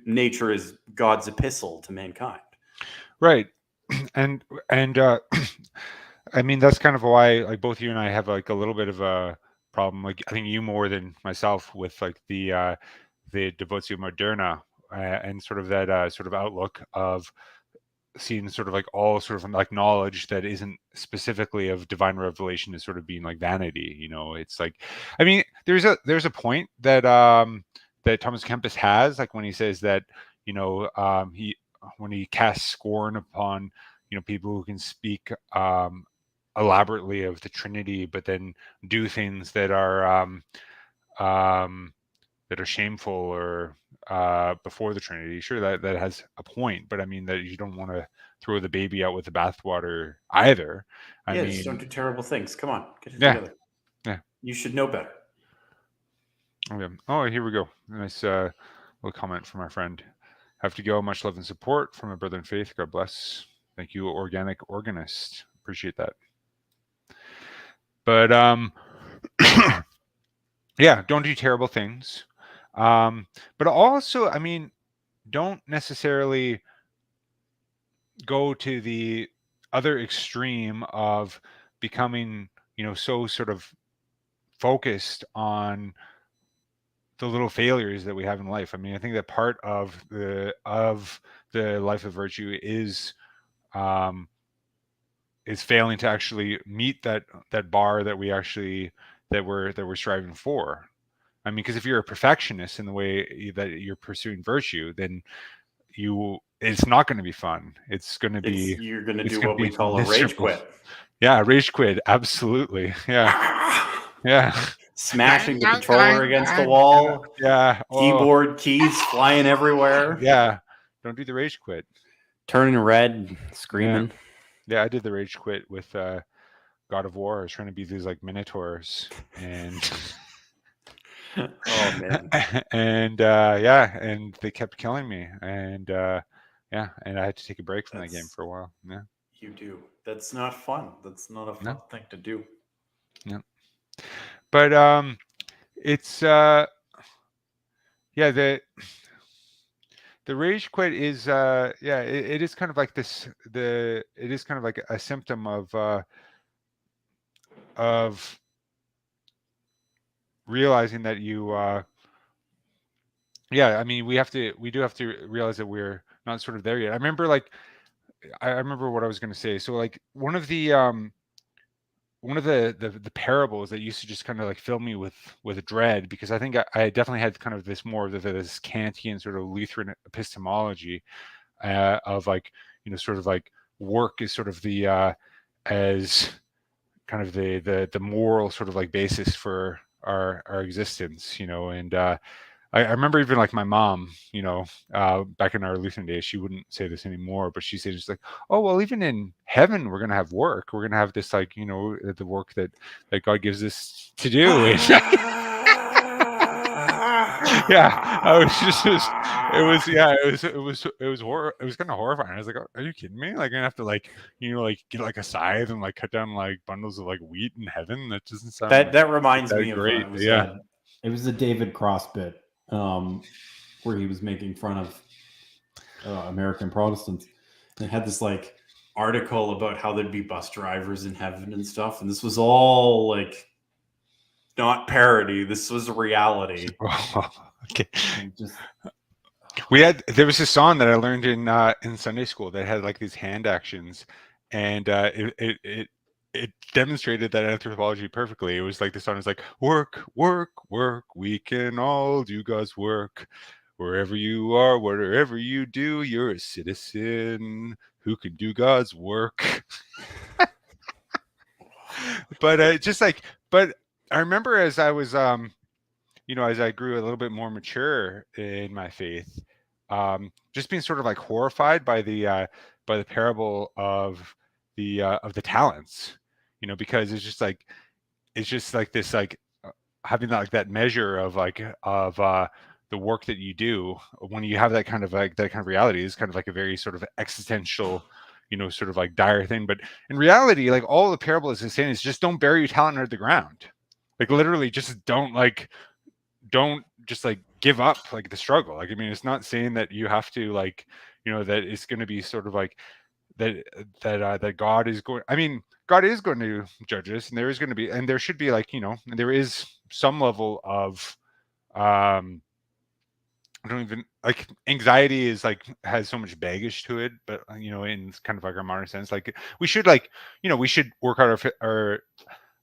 nature is God's epistle to mankind. Right. And I mean, that's kind of why like both you and I have like a little bit of a problem. Like I think you more than myself with like the Devotio Moderna and sort of that sort of outlook of seeing sort of like all sort of like knowledge that isn't specifically of divine revelation as sort of being like vanity. It's like, I mean, there's a point that that Thomas Kempis has, like when he says that when he casts scorn upon people who can speak elaborately of the Trinity, but then do things that are shameful or before the Trinity. Sure, that has a point, but I mean that you don't want to throw the baby out with the bathwater either. I mean, don't do terrible things. Come on, get it together. Yeah, you should know better. Okay. Oh, here we go. Nice little comment from our friend. Have to go. Much love and support from a brother in faith. God bless. Thank you, organic organist. Appreciate that. But yeah, don't do terrible things. But also, I mean, don't necessarily go to the other extreme of becoming, so sort of focused on the little failures that we have in life. I mean, I think that part of the life of virtue is failing to actually meet that bar that we're striving for. I mean, because if you're a perfectionist in the way that you're pursuing virtue, then it's not going to be fun. It's going to be You're going to it's do gonna what we be call a rage miserable. quit. Yeah, rage quit. Absolutely. Yeah. Yeah. Smashing the controller against the wall. Yeah. Keyboard keys flying everywhere. Yeah. Don't do the rage quit. Turning red, screaming. Yeah, I did the rage quit with God of War. I was trying to be these like minotaurs, and Oh man. and and they kept killing me, and and I had to take a break from that game for a while. Yeah, you do. That's not fun. That's not a fun thing to do. Yeah, but it's the rage quit is it is kind of like this. It is kind of like a symptom of realizing that you I mean we do have to realize that we're not sort of there yet. I remember what I was going to say. So like one of the parables that used to just kind of like fill me with dread, because I think I definitely had kind of this more of this Kantian sort of Lutheran epistemology of like, sort of like work is sort of the as kind of the moral sort of like basis for our existence, and I remember even like my mom, back in our Lutheran days, she wouldn't say this anymore, but she said just like, oh, well, even in heaven, we're going to have work. We're going to have this, like, the work that God gives us to do. Yeah, I was just, it was kind of horrifying. I was like, oh, are you kidding me? Like, I'm going to have to like, like get like a scythe and like cut down like bundles of like wheat in heaven. That doesn't sound that reminds that me great. of it was the David Cross bit where he was making fun of American Protestants, and it had this like article about how there'd be bus drivers in heaven and stuff, and this was all like not parody. This was reality. Okay. Just there was a song that I learned in Sunday school that had like these hand actions, and it demonstrated that anthropology perfectly. It was like the song is like, work, work, work, we can all do God's work. Wherever you are, whatever you do, you're a citizen who can do God's work. But I remember as I was as I grew a little bit more mature in my faith, just being sort of like horrified by the parable of the talents, because it's just like this like having that measure of the work that you do. When you have that kind of reality, is kind of like a very sort of existential, sort of like dire thing. But in reality, like all the parable is saying is just don't bury your talent under the ground. Like literally just don't just like give up like the struggle. Like, I mean, it's not saying that you have to like, that it's going to be sort of like that God is going, I mean, God is going to judge us, and there is going to be, and there should be like, there is some level of, I don't even like, anxiety is like, has so much baggage to it, but in kind of like our modern sense, like we should like, we should work out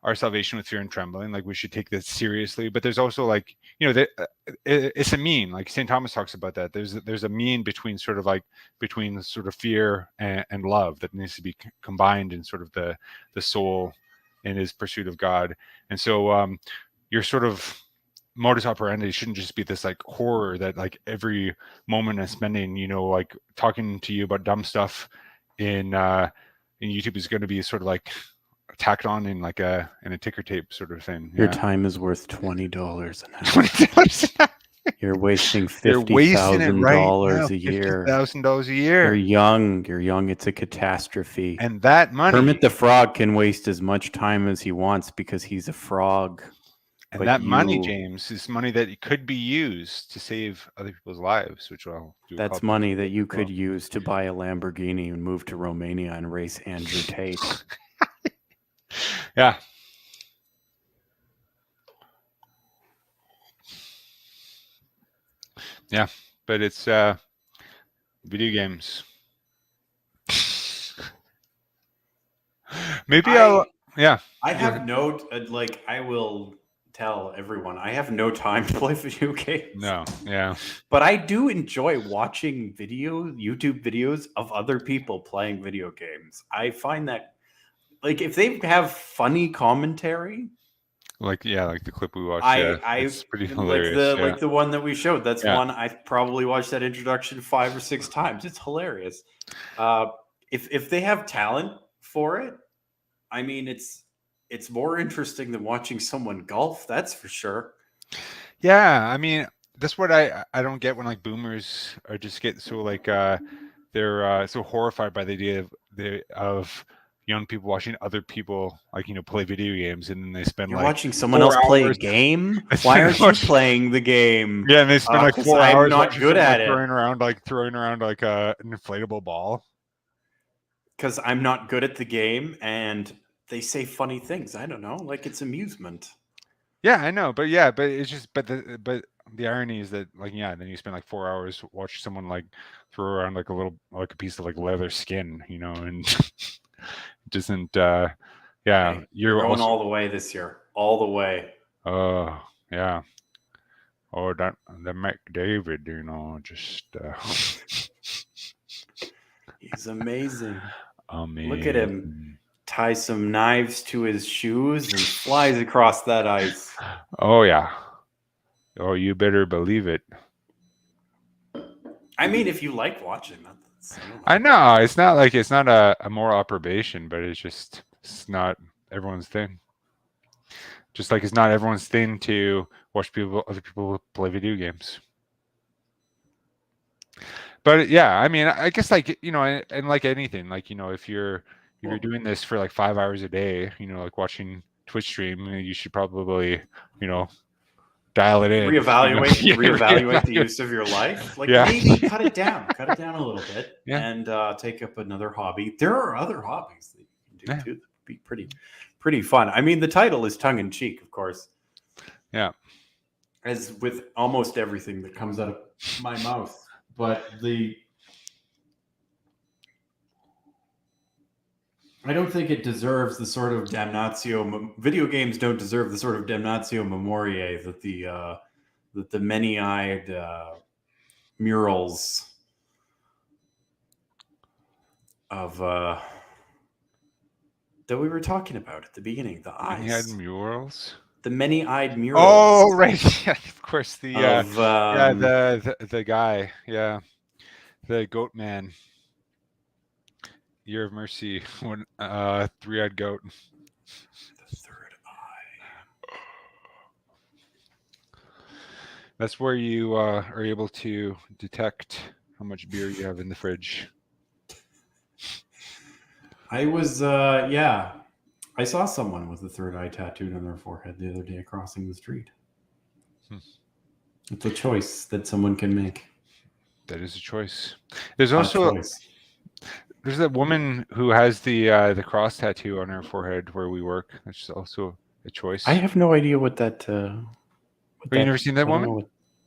our salvation with fear and trembling. Like we should take this seriously, but there's also like, it's a mean, like St. Thomas talks about that. There's a mean between sort of fear and love that needs to be combined in sort of the soul in his pursuit of God. And so your sort of modus operandi shouldn't just be this like horror that like every moment I'm spending, like talking to you about dumb stuff in YouTube is going to be sort of like tacked on in like in a ticker tape sort of thing. Your time is worth $20 an hour. $20. You're wasting $50,000 a year. $50,000 a year. You're young. It's a catastrophe. And that money. Kermit the Frog can waste as much time as he wants because he's a frog. And But that money, you- James, is money that could be used to save other people's lives, which I'll do. a That's couple- money that you could well. use to buy a Lamborghini and move to Romania and race Andrew Tate. Yeah. Yeah, but it's video games. Maybe I'll. Yeah. I Go have no like. I will tell everyone I have no time to play video games. No. Yeah. But I do enjoy watching YouTube videos of other people playing video games. I find that, like, if they have funny commentary, Like the clip we watched. Yeah, it's pretty hilarious. like the one that we showed. That's Yeah. one I've probably watched that introduction 5 or 6 times. It's hilarious. If they have talent for it, I mean, it's more interesting than watching someone golf. That's for sure. Yeah, I mean, that's what I don't get when like boomers are just get so like they're so horrified by the idea of young people watching other people like play video games, and then they spend You're like watching someone 4 else play a hours- game. They Why spend aren't you watching- playing the game? Yeah, and they spend like 'Cause 4 I'm hours not watching good someone, at it. throwing around like an inflatable ball. Because I'm not good at the game, and they say funny things. I don't know, like it's amusement. Yeah, I know, but it's just but the irony is that like then you spend like 4 hours watching someone like throw around like a piece of like leather skin, and it doesn't Hey, you're going also all the way this year, all the way. yeah. Oh, that the McDavid, just He's amazing. amazing. Look at him. Ties some knives to his shoes and flies across that ice. Oh yeah. Oh, you better believe it. I mean, if you like watching that, I know it's not a moral approbation, but it's not everyone's thing. Just like it's not everyone's thing to watch other people play video games. But yeah, I mean, I guess like and like anything, like if you're doing this for like 5 hours a day, like watching Twitch stream, you should probably dial it in. Reevaluate the use of your life. Like maybe cut it down a little bit, and take up another hobby. There are other hobbies that you can do too. That'd be pretty fun. I mean, the title is tongue in cheek, of course. Yeah. As with almost everything that comes out of my mouth. But I don't think it deserves the sort of damnatio. Video games don't deserve the sort of damnatio memoriae that the many-eyed murals of that we were talking about at the beginning. The eyes. Many-eyed murals. The many-eyed murals. Oh right, yeah, of course. The the guy, the goat man. Year of Mercy, when three-eyed goat. The third eye. That's where you are able to detect how much beer you have in the fridge. I was I saw someone with a third eye tattooed on their forehead the other day crossing the street. It's a choice that someone can make. That is a choice. There's also there's that woman who has the cross tattoo on her forehead where we work. That's also a choice. I have no idea what that. Have you never seen that woman?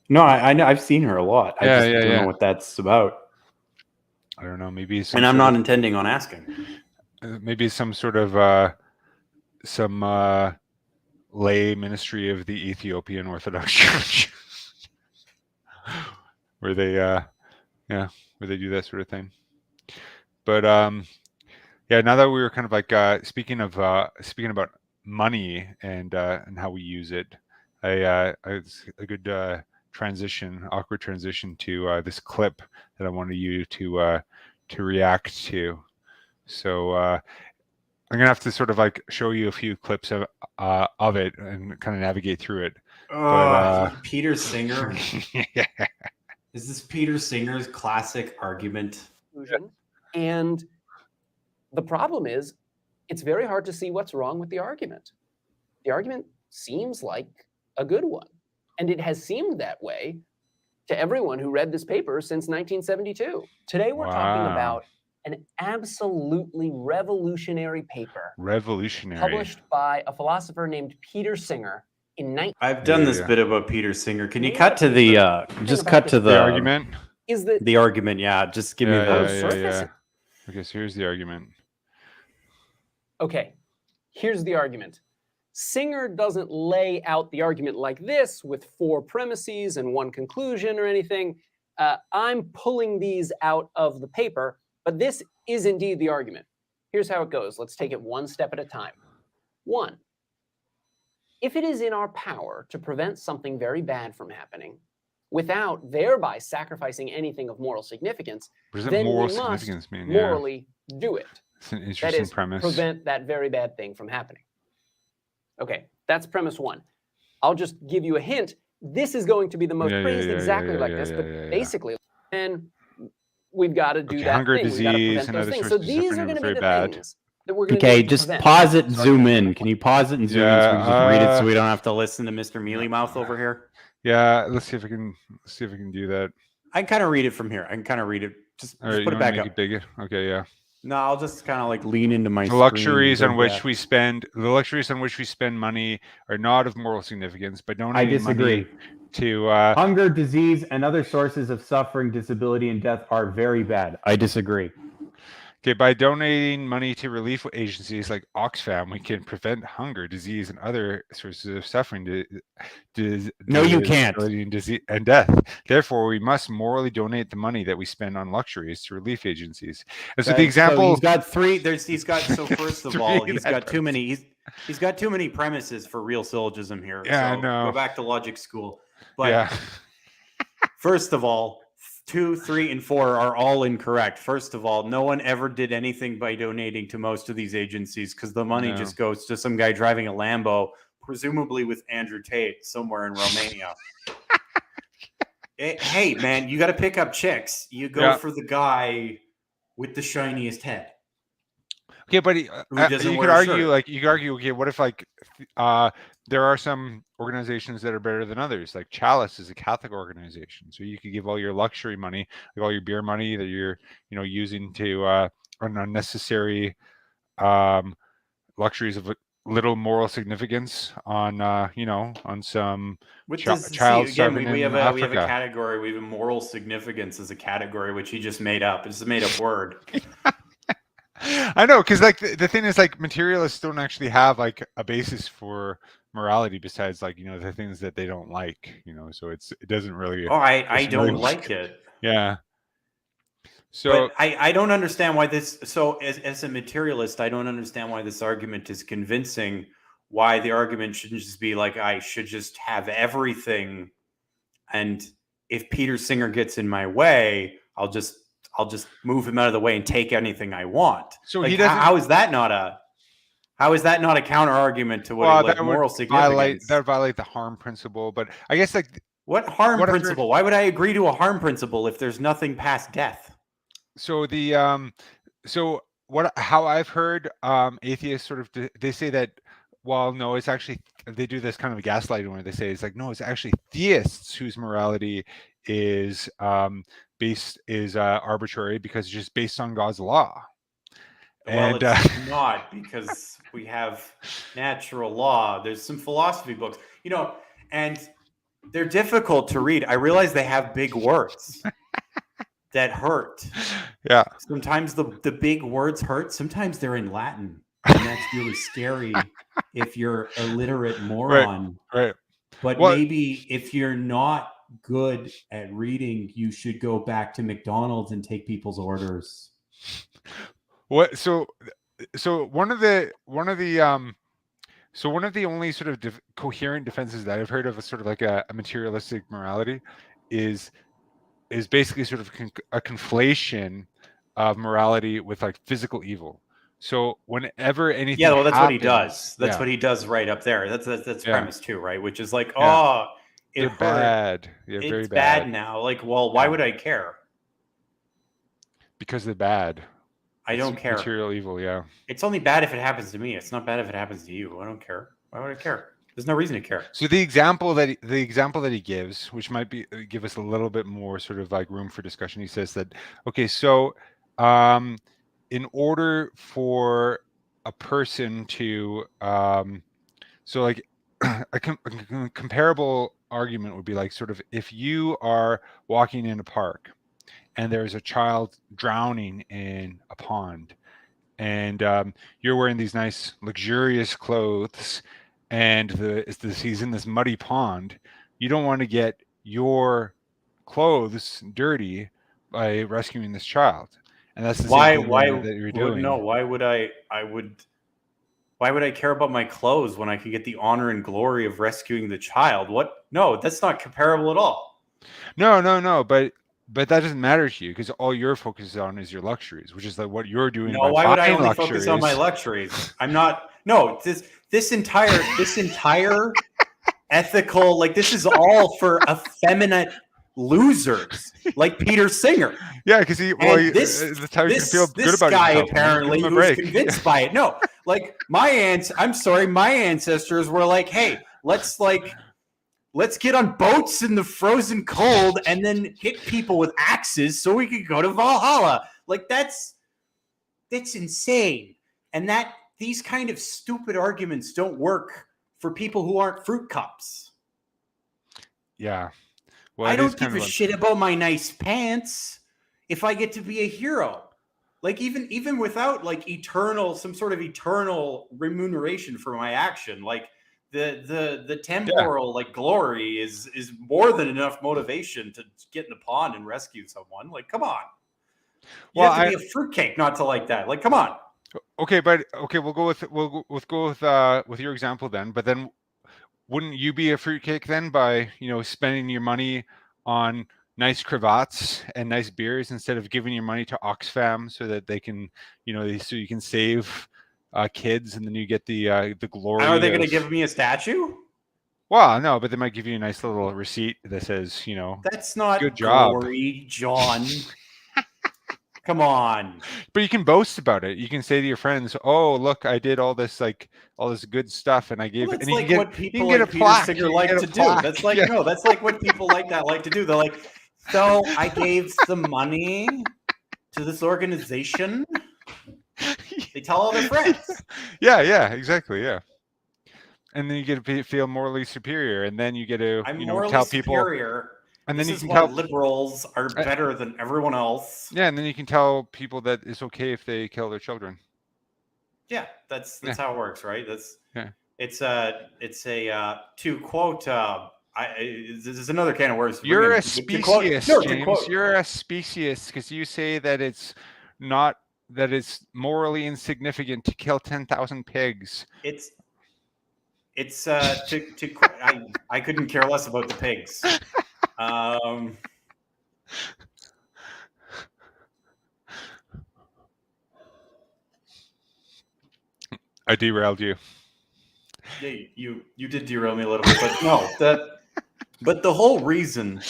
No, I know. I've seen her a lot. I just don't know what that's about. I don't know. Maybe and I'm not intending on asking. Maybe some sort of lay ministry of the Ethiopian Orthodox Church, where they do that sort of thing. But now that we were kind of like speaking about money and how we use it, it's a good awkward transition to this clip that I wanted you to react to. So I'm gonna have to sort of like show you a few clips of it and kind of navigate through it. Peter Singer. Yeah. Is this Peter Singer's classic argument? And the problem is, it's very hard to see what's wrong with the argument. The argument seems like a good one. And it has seemed that way to everyone who read this paper since 1972. Today, we're talking Wow. about an absolutely revolutionary paper Revolutionary. published by a philosopher named Peter Singer in 19... I've done Yeah, this yeah. bit about Peter Singer. Can you Name cut of to the the paper. just Thing cut about to this The the argument. is that the argument? Yeah, just give me Yeah, the. yeah, first yeah. listen. Okay, so here's the argument. Okay, here's the argument. Singer doesn't lay out the argument like this with 4 premises and 1 conclusion or anything. I'm pulling these out of the paper, but this is indeed the argument. Here's how it goes. Let's take it one step at a time. 1, if it is in our power to prevent something very bad from happening without thereby sacrificing anything of moral significance, What does then moral we must significance mean? morally do it. It's an That interesting is, premise. prevent that very bad thing from happening. Okay, that's premise 1. I'll just give you a hint. This is going to be the most praised exactly like this, but basically, and we've got to do Okay, that hunger, thing. We've got to disease, prevent and those other things. So sources of these are suffering going to are be the very bad. things that we're going to Okay, do to just prevent. pause it and Sorry, zoom number in. one. Can you pause it and zoom in so we can just read it so we don't have to listen to Mr. Mealy Mouth over here? Yeah, let's see if I can do that. I can kind of read it from here. I can kind of read it. Just All right, put you it wanna back make up. it bigger? Okay, yeah. No, I'll just kind of like lean into my The screen luxuries so on which that- we spend money are not of moral significance. By I donating disagree. money to Hunger, disease, and other sources of suffering, disability, and death are very bad. I disagree. by donating money to relief agencies like Oxfam, we can prevent hunger, disease, and other sources of suffering. No, you can't. disability and disease and death. Therefore, we must morally donate the money that we spend on luxuries to relief agencies. And so the example, So he's got 3. He's got. So first of all, Three he's that got too many. He's got too many premises for real syllogism here. Yeah, I so know. Go back to logic school. But yeah, first of all, 2, 3, and 4 are all incorrect. First of all, no one ever did anything by donating to most of these agencies because the money No. just goes to some guy driving a Lambo, presumably with Andrew Tate somewhere in Romania. Hey, man, you got to pick up chicks. You go Yeah. for the guy with the shiniest head. okay, but Who doesn't you wear could a argue shirt. okay, what if there are some organizations that are better than others? Like Chalice is a Catholic organization, so you could give all your luxury money, like all your beer money that you're using to on unnecessary luxuries of little moral significance on on some With child this, starving we in have a Africa. category. We have a moral significance as a category, which he just made up. It's a made up word. I know, because like the thing is, like, materialists don't actually have like a basis for morality besides like the things that they don't like, so it doesn't really. Oh, I doesn't don't really- like it. Yeah. So But I don't understand why this. So as a materialist, I don't understand why this argument is convincing. Why the argument shouldn't just be like I should just have everything, and if Peter Singer gets in my way, I'll just move him out of the way and take anything I want. So like, he doesn't. How is that not a counter argument to what like that moral would significance? violate the harm principle. But I guess like What harm what if principle? Why would I agree to a harm principle if there's nothing past death? so the how I've heard atheists sort of they say that, well, no, it's actually, they do this kind of gaslighting where they say it's like, no, it's actually theists whose morality is arbitrary because it's just based on God's law. Well, And it's not, because we have natural law. There's some philosophy books, and they're difficult to read. I realize they have big words that hurt. yeah, Sometimes the big words hurt. Sometimes they're in Latin, and that's really scary if you're a literate moron. right. But Well- maybe if you're not good at reading, you should go back to McDonald's and take people's orders. What so one of the only sort of coherent defenses that I've heard of a sort of like a materialistic morality is basically sort of a conflation of morality with like physical evil. So whenever anything, Yeah, well, that's what he happens- does. That's yeah, what he does right up there. That's Yeah. premise 2, right? Which is like, Yeah. oh, it they're hurt. bad. Yeah, very It's bad. bad now. Like, well, why Yeah. would I care? Because they're bad. I don't It's care. Material evil, yeah. It's only bad if it happens to me. It's not bad if it happens to you. I don't care. Why would I care? There's no reason to care. So the example that he gives, which might be give us a little bit more sort of like room for discussion, he says that, okay, so in order for a person to so like a comparable argument would be like sort of if you are walking in a park and there's a child drowning in a pond, and you're wearing these nice luxurious clothes, and he's in this muddy pond, you don't want to get your clothes dirty by rescuing this child. And that's the Why? same thing Why? that you're doing. No. Why would I? Why would I care about my clothes when I can get the honor and glory of rescuing the child? What? No, that's not comparable at all. No, but that doesn't matter to you because all you're focused on is your luxuries, which is like what you're doing. No, by why would I buying only focus on my luxuries? I'm not. No, this entire ethical, like, this is all for effeminate losers like Peter Singer. Yeah, because that's how you can feel good about guy yourself. apparently Give him a who was break. convinced by it. No, like my ancestors were like, hey, let's get on boats in the frozen cold and then hit people with axes so we could go to Valhalla. Like that's insane. And that these kind of stupid arguments don't work for people who aren't fruit cups. Yeah. Well, I don't give a shit about my nice pants if I get to be a hero. Like even without like some sort of eternal remuneration for my action, like the temporal like glory is more than enough motivation to get in the pond and rescue someone. Like, come on. You have to be a fruitcake not to like that. Like, come on. Okay, we'll go with your example then. But then, wouldn't you be a fruitcake then by spending your money on nice cravats and nice beers instead of giving your money to Oxfam so that they can so you can save kids and then you get the glory? Are they going to give me a statue? Well, no, but they might give you a nice little receipt that says that's not good job, glory, John. Come on. But you can boast about it. You can say to your friends, "Oh, look, I did all this good stuff, and I gave." Well, that's and like what people like Peter Singer like to do. That's like no, that's like what people like that like to do. They're like, so I gave some money to this organization. They tell all their friends. Yeah, exactly, yeah. And then you get to feel morally superior, and then you get to tell people. Superior. And then this is why liberals are better than everyone else. Yeah, and then you can tell people that it's okay if they kill their children. Yeah, that's how it works, right? It's to quote. This is another can of words. You're a speciesist, James. You're a speciesist because you say that it's morally insignificant to kill 10,000 pigs. I couldn't care less about the pigs. I derailed you. Yeah, you did derail me a little bit, but no, but the whole reason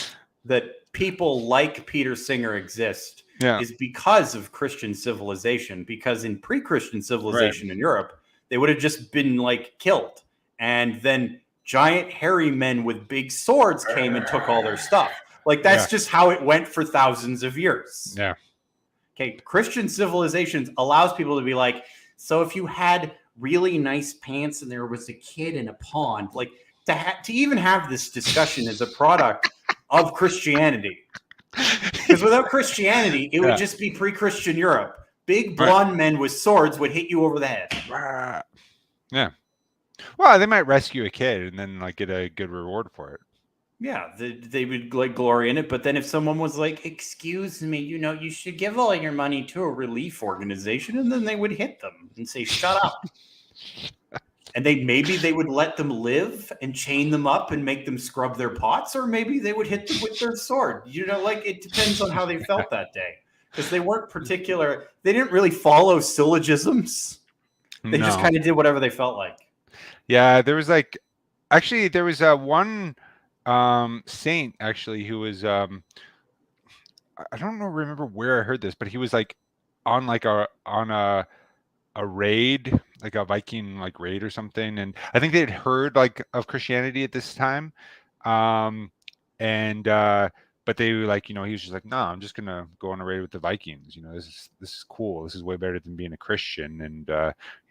that people like Peter Singer exist is because of Christian civilization. Because in pre-Christian civilization in Europe, they would have just been like killed, and then giant hairy men with big swords came and took all their stuff. Like that's just how it went for thousands of years. Yeah. Okay, Christian civilization allows people to be like, so if you had really nice pants and there was a kid in a pond, like to even have this discussion is a product of Christianity. Because without Christianity, it would just be pre-Christian Europe. Big blonde men with swords would hit you over the head. Yeah. Well, they might rescue a kid and then like get a good reward for it. Yeah, they would like glory in it. But then if someone was like, excuse me, you should give all your money to a relief organization, and then they would hit them and say, shut up. And maybe they would let them live and chain them up and make them scrub their pots, or maybe they would hit them with their sword. Like it depends on how they felt that day. Because they weren't particular. They didn't really follow syllogisms. They just kind of did whatever they felt like. Yeah, there was one saint actually who was I don't remember where I heard this, but he was like on a raid like a Viking like raid or something, and I think they had heard like of Christianity at this time, and but they were like, he was just like, no, I'm just gonna go on a raid with the Vikings. This is cool. This is way better than being a Christian and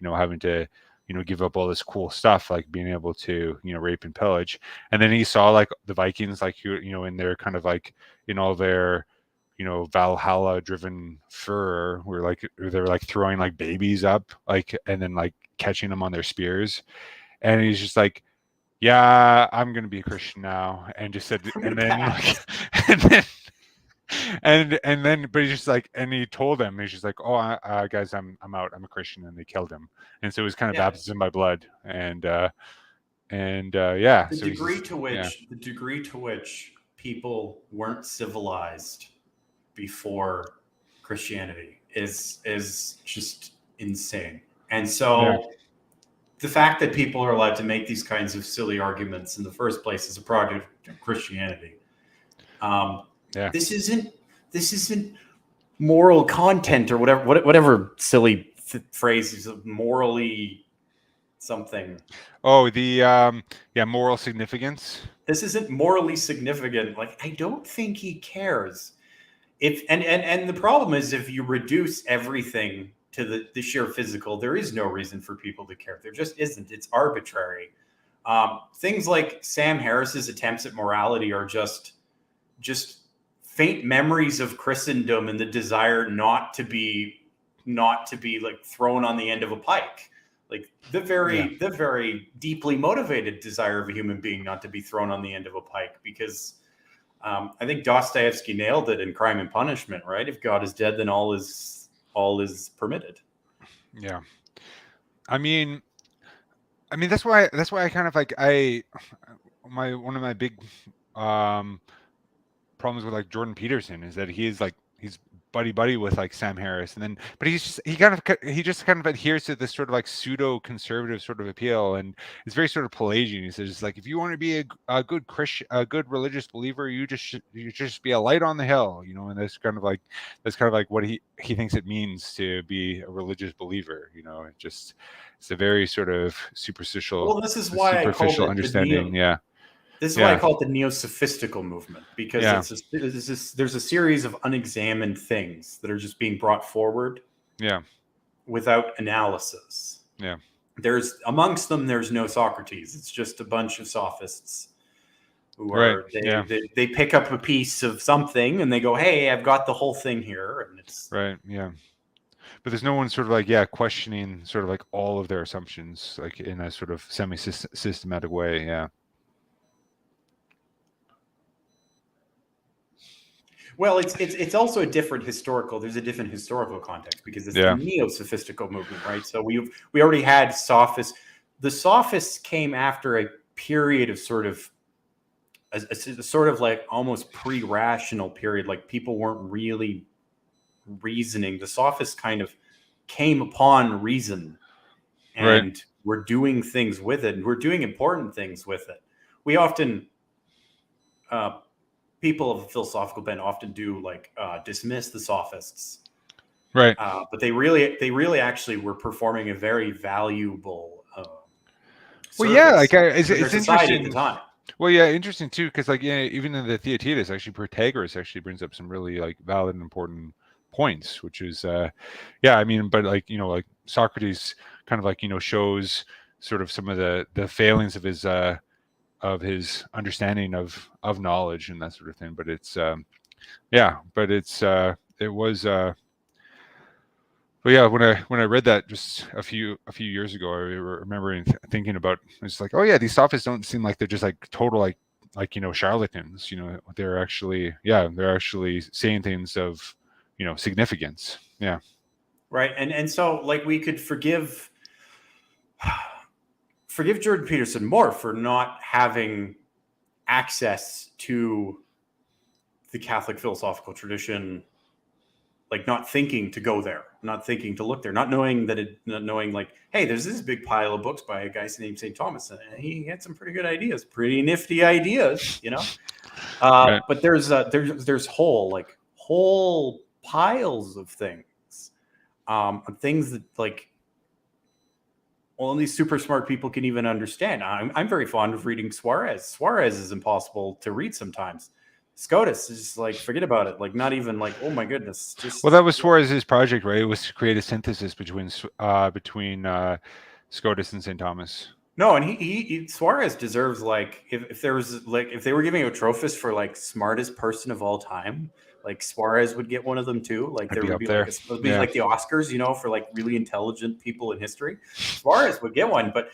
having to give up all this cool stuff like being able to rape and pillage. And then he saw like the Vikings like in their kind of like in all their Valhalla driven fur where they're like throwing like babies up like and then like catching them on their spears, and he's just like, yeah, I'm gonna be a Christian now, and just said, and then like, and then and then but he's just like, and he told them, he's just like, oh, guys, I'm out, I'm a Christian, and they killed him. And so it was kind of baptism by blood. And yeah, The so degree to which people weren't civilized before Christianity is just insane. And so the fact that people are allowed to make these kinds of silly arguments in the first place is a product of Christianity. This isn't moral content or whatever silly phrase, morally something. Oh, the moral significance. This isn't morally significant. Like, I don't think he cares. And the problem is, if you reduce everything to the sheer physical, there is no reason for people to care. There just isn't. It's arbitrary. Things like Sam Harris's attempts at morality are just faint memories of Christendom and the desire not to be like thrown on the end of a pike. Like the very deeply motivated desire of a human being not to be thrown on the end of a pike, because I think Dostoevsky nailed it in Crime and Punishment, right? If God is dead, then all is permitted. Yeah. I mean that's why I kind of like one of my big problems with like Jordan Peterson is that he's buddy with like Sam Harris, and then but he just kind of adheres to this sort of like pseudo conservative sort of appeal, and it's very sort of Pelagian. He says like, if you want to be a good Christian, a good religious believer, you just be a light on the hill, and that's kind of like what he thinks it means to be a religious believer. It's a very sort of superficial. Well, this is why superficial understanding. This is why I call it the neo-sophistical movement, because there's a series of unexamined things that are just being brought forward without analysis. Amongst them, there's no Socrates. It's just a bunch of sophists who they pick up a piece of something and they go, hey, I've got the whole thing here. And it's right. Yeah. But there's no one sort of like, questioning sort of like all of their assumptions, like in a sort of semi-systematic way. Yeah. Well, it's also there's a different historical context, because it's the neo-sophistical movement, right? So we already had sophists. The sophists came after a period of sort of like almost pre-rational period, like people weren't really reasoning. The sophists kind of came upon reason and were doing things with it, and we're doing important things with it. We often people of a philosophical bent often do like dismiss the sophists, right? But they really actually were performing a very valuable it's interesting at the time. Well, interesting too, because like even in the Theaetetus, actually Protagoras actually brings up some really like valid and important points, which is but like like Socrates kind of like shows sort of some of the failings of his understanding of knowledge and that sort of thing. But it's it was but when I read that just a few years ago, I remember thinking about, it's like, oh yeah, these sophists don't seem like they're just like total like charlatans. They're actually saying things of significance. Yeah. Right. And so like we could forgive Jordan Peterson more for not having access to the Catholic philosophical tradition, like not thinking to go there, not thinking to look there, not knowing like, hey, there's this big pile of books by a guy named St. Thomas, and he had some pretty good ideas, pretty nifty ideas, Right. But there's whole piles of things, things that like only super smart people can even understand. I'm very fond of reading Suarez. Suarez is impossible to read sometimes. SCOTUS is just like, forget about it. Like, not even like, oh my goodness. Just Well, that was Suarez's project, right? It was to create a synthesis between SCOTUS and St. Thomas. no, and he Suarez deserves like if there was like if they were giving a trophy for like smartest person of all time, like Suarez would get one of them too. Like I'd there be would up be there. like it would be Yeah. like the Oscars, you know, for like really intelligent people in history. Suarez would get one, but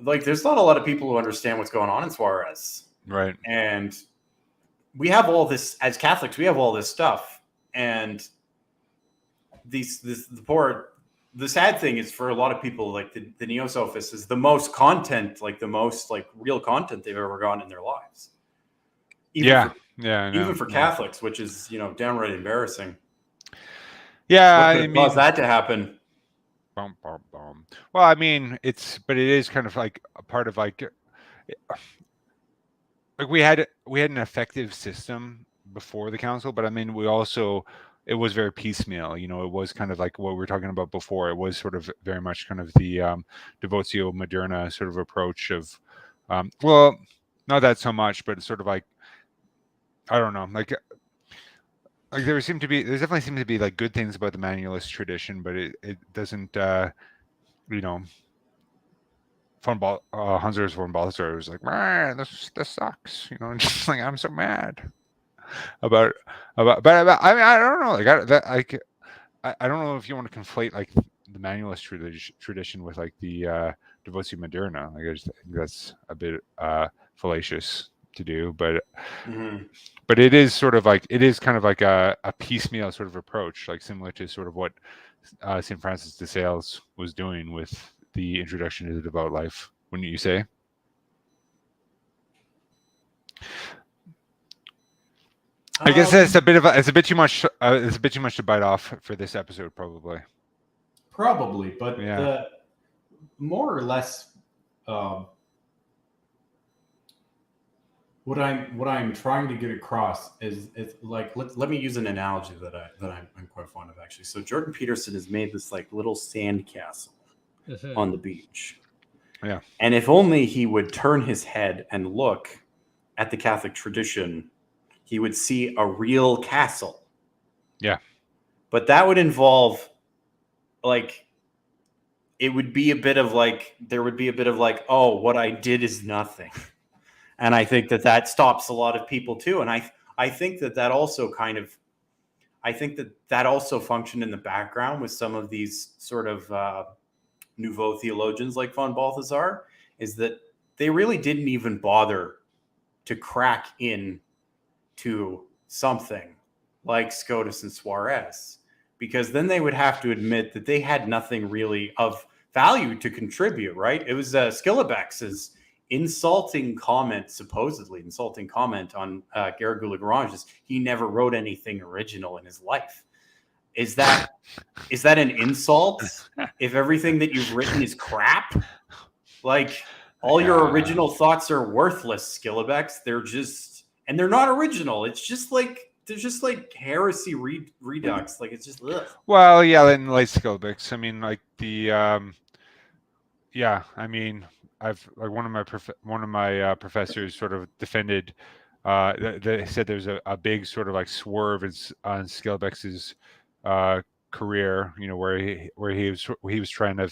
like there's not a lot of people who understand what's going on in Suarez. Right. And we have all this as Catholics, we have all this stuff. And the sad thing is for a lot of people, like the neo-sophists is the most content, like the most like real content they've ever gotten in their lives. Yeah. I know. Even for Catholics, which is, you know, downright embarrassing. Yeah, What I could have mean, caused that to happen? Bum, bum, bum. Well, I mean, but it is kind of like a part of like we had an effective system before the council, but I mean, it was very piecemeal. You know, it was kind of like what we were talking about before. It was sort of very much kind of the devotio moderna sort of approach of, well, not that so much, but sort of like, I don't know, like there definitely seemed to be like good things about the manualist tradition, but it doesn't, you know, Hans Urs von Balthasar was like, man, this sucks, you know, and just like I'm so mad about but I mean, I don't know, like I don't know if you want to conflate like the manualist tradition with like the devotio moderna. Like I just think that's a bit fallacious to do, but it is sort of like, it is kind of like a piecemeal sort of approach, like similar to sort of what St. Francis de Sales was doing with the introduction to the devout life, wouldn't you say? I guess it's a bit too much. It's a bit too much to bite off for this episode, probably. Probably, but Yeah. the more or less what I'm trying to get across is like Let me use an analogy that I'm quite fond of, actually. So Jordan Peterson has made this like little sand castle on the beach. Yeah. And if only he would turn his head and look at the Catholic tradition, he would see a real castle. Yeah. But that would involve like, it would be a bit of like, there would be a bit of like, oh, what I did is nothing. And I think that stops a lot of people too. And I think that also kind of, I think that also functioned in the background with some of these sort of nouveau theologians like von Balthasar, is that they really didn't even bother to crack in to something like Scotus and Suarez, because then they would have to admit that they had nothing really of value to contribute, right? It was Skillebex's supposedly insulting comment on Garrigou-Lagrange is he never wrote anything original in his life. Is that an insult if everything that you've written is crap? Like, all your original thoughts are worthless, Skillebex. They're not original. It's just like, there's just like heresy redux. Like, it's just ugh. Well, yeah, and like Skillebex. I mean, like the yeah. I mean, I've like one of my professors sort of defended. They said there's a big sort of like swerve on Skillebex's career. You know, where he was trying to,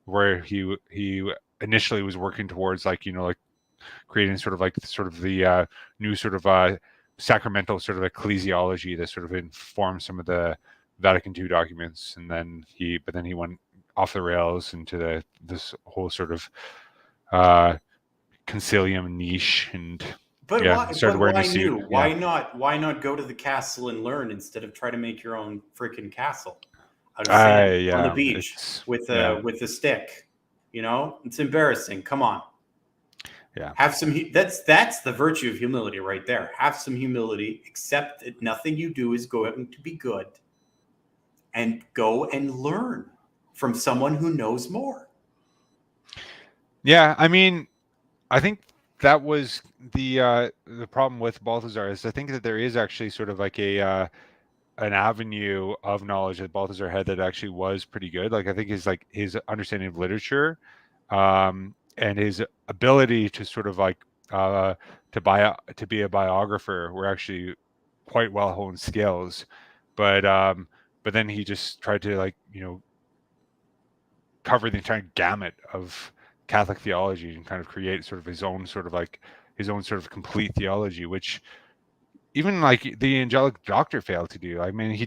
where he initially was working towards like, you know, like creating sort of the new sort of sacramental sort of ecclesiology that sort of informs some of the Vatican II documents, and then he went off the rails into this whole sort of concilium niche, and But yeah, started wearing a suit. Why not go to the castle and learn instead of try to make your own freaking castle out of sand on the beach with a stick? You know, it's embarrassing. Come on. Yeah. Have some. That's the virtue of humility right there. Have some humility. Accept that nothing you do is going to be good, and go and learn from someone who knows more. Yeah, I mean, I think that was the problem with Balthasar, is I think that there is actually sort of like a an avenue of knowledge that Balthazar had that actually was pretty good. Like I think his understanding of literature, and his ability to sort of like to be a biographer were actually quite well honed skills. But then he just tried to, like, cover the entire gamut of Catholic theology and kind of create sort of his own sort of complete theology, which even like the Angelic Doctor failed to do. I mean, he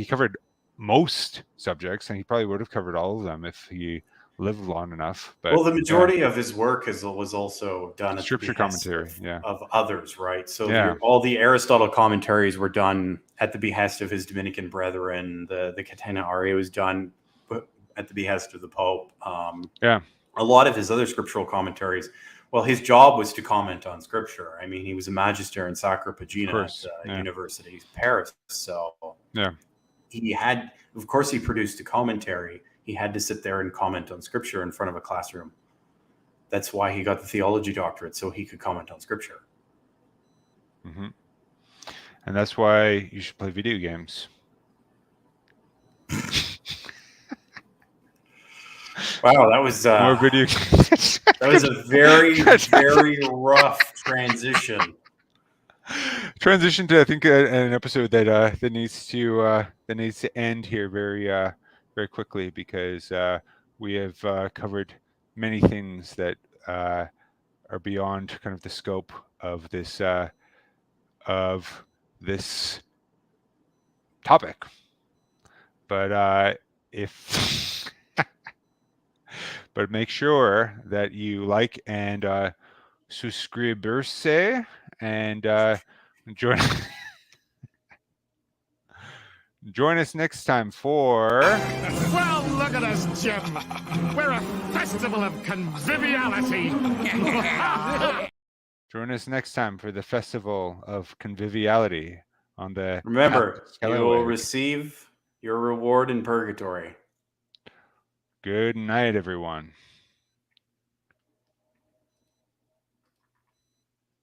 covered most subjects, and he probably would have covered all of them if he lived long enough. But well, the majority of his work was also done at Scripture the behest commentary, of others, right? So Yeah. all the Aristotle commentaries were done at the behest of his Dominican brethren. The Catena Aria was done at the behest of the Pope. Yeah. A lot of his other scriptural commentaries, well, his job was to comment on Scripture. I mean, he was a magister in Sacra Pagina at University of Paris. So yeah, he had, of course, he produced a commentary. He had to sit there and comment on Scripture in front of a classroom. That's why he got the theology doctorate, so he could comment on Scripture. Mm-hmm. And that's why you should play video games. Wow, that was more video games. That was a very, very rough transition. Transition to, I think, an episode that needs to end here very quickly, because we have covered many things that are beyond kind of the scope of this topic. But but make sure that you like and subscribe and join us next time for... Well, look at us, Jim. We're a festival of conviviality. Join us next time for the Festival of Conviviality on the... Remember, you will receive your reward in purgatory. Good night, everyone.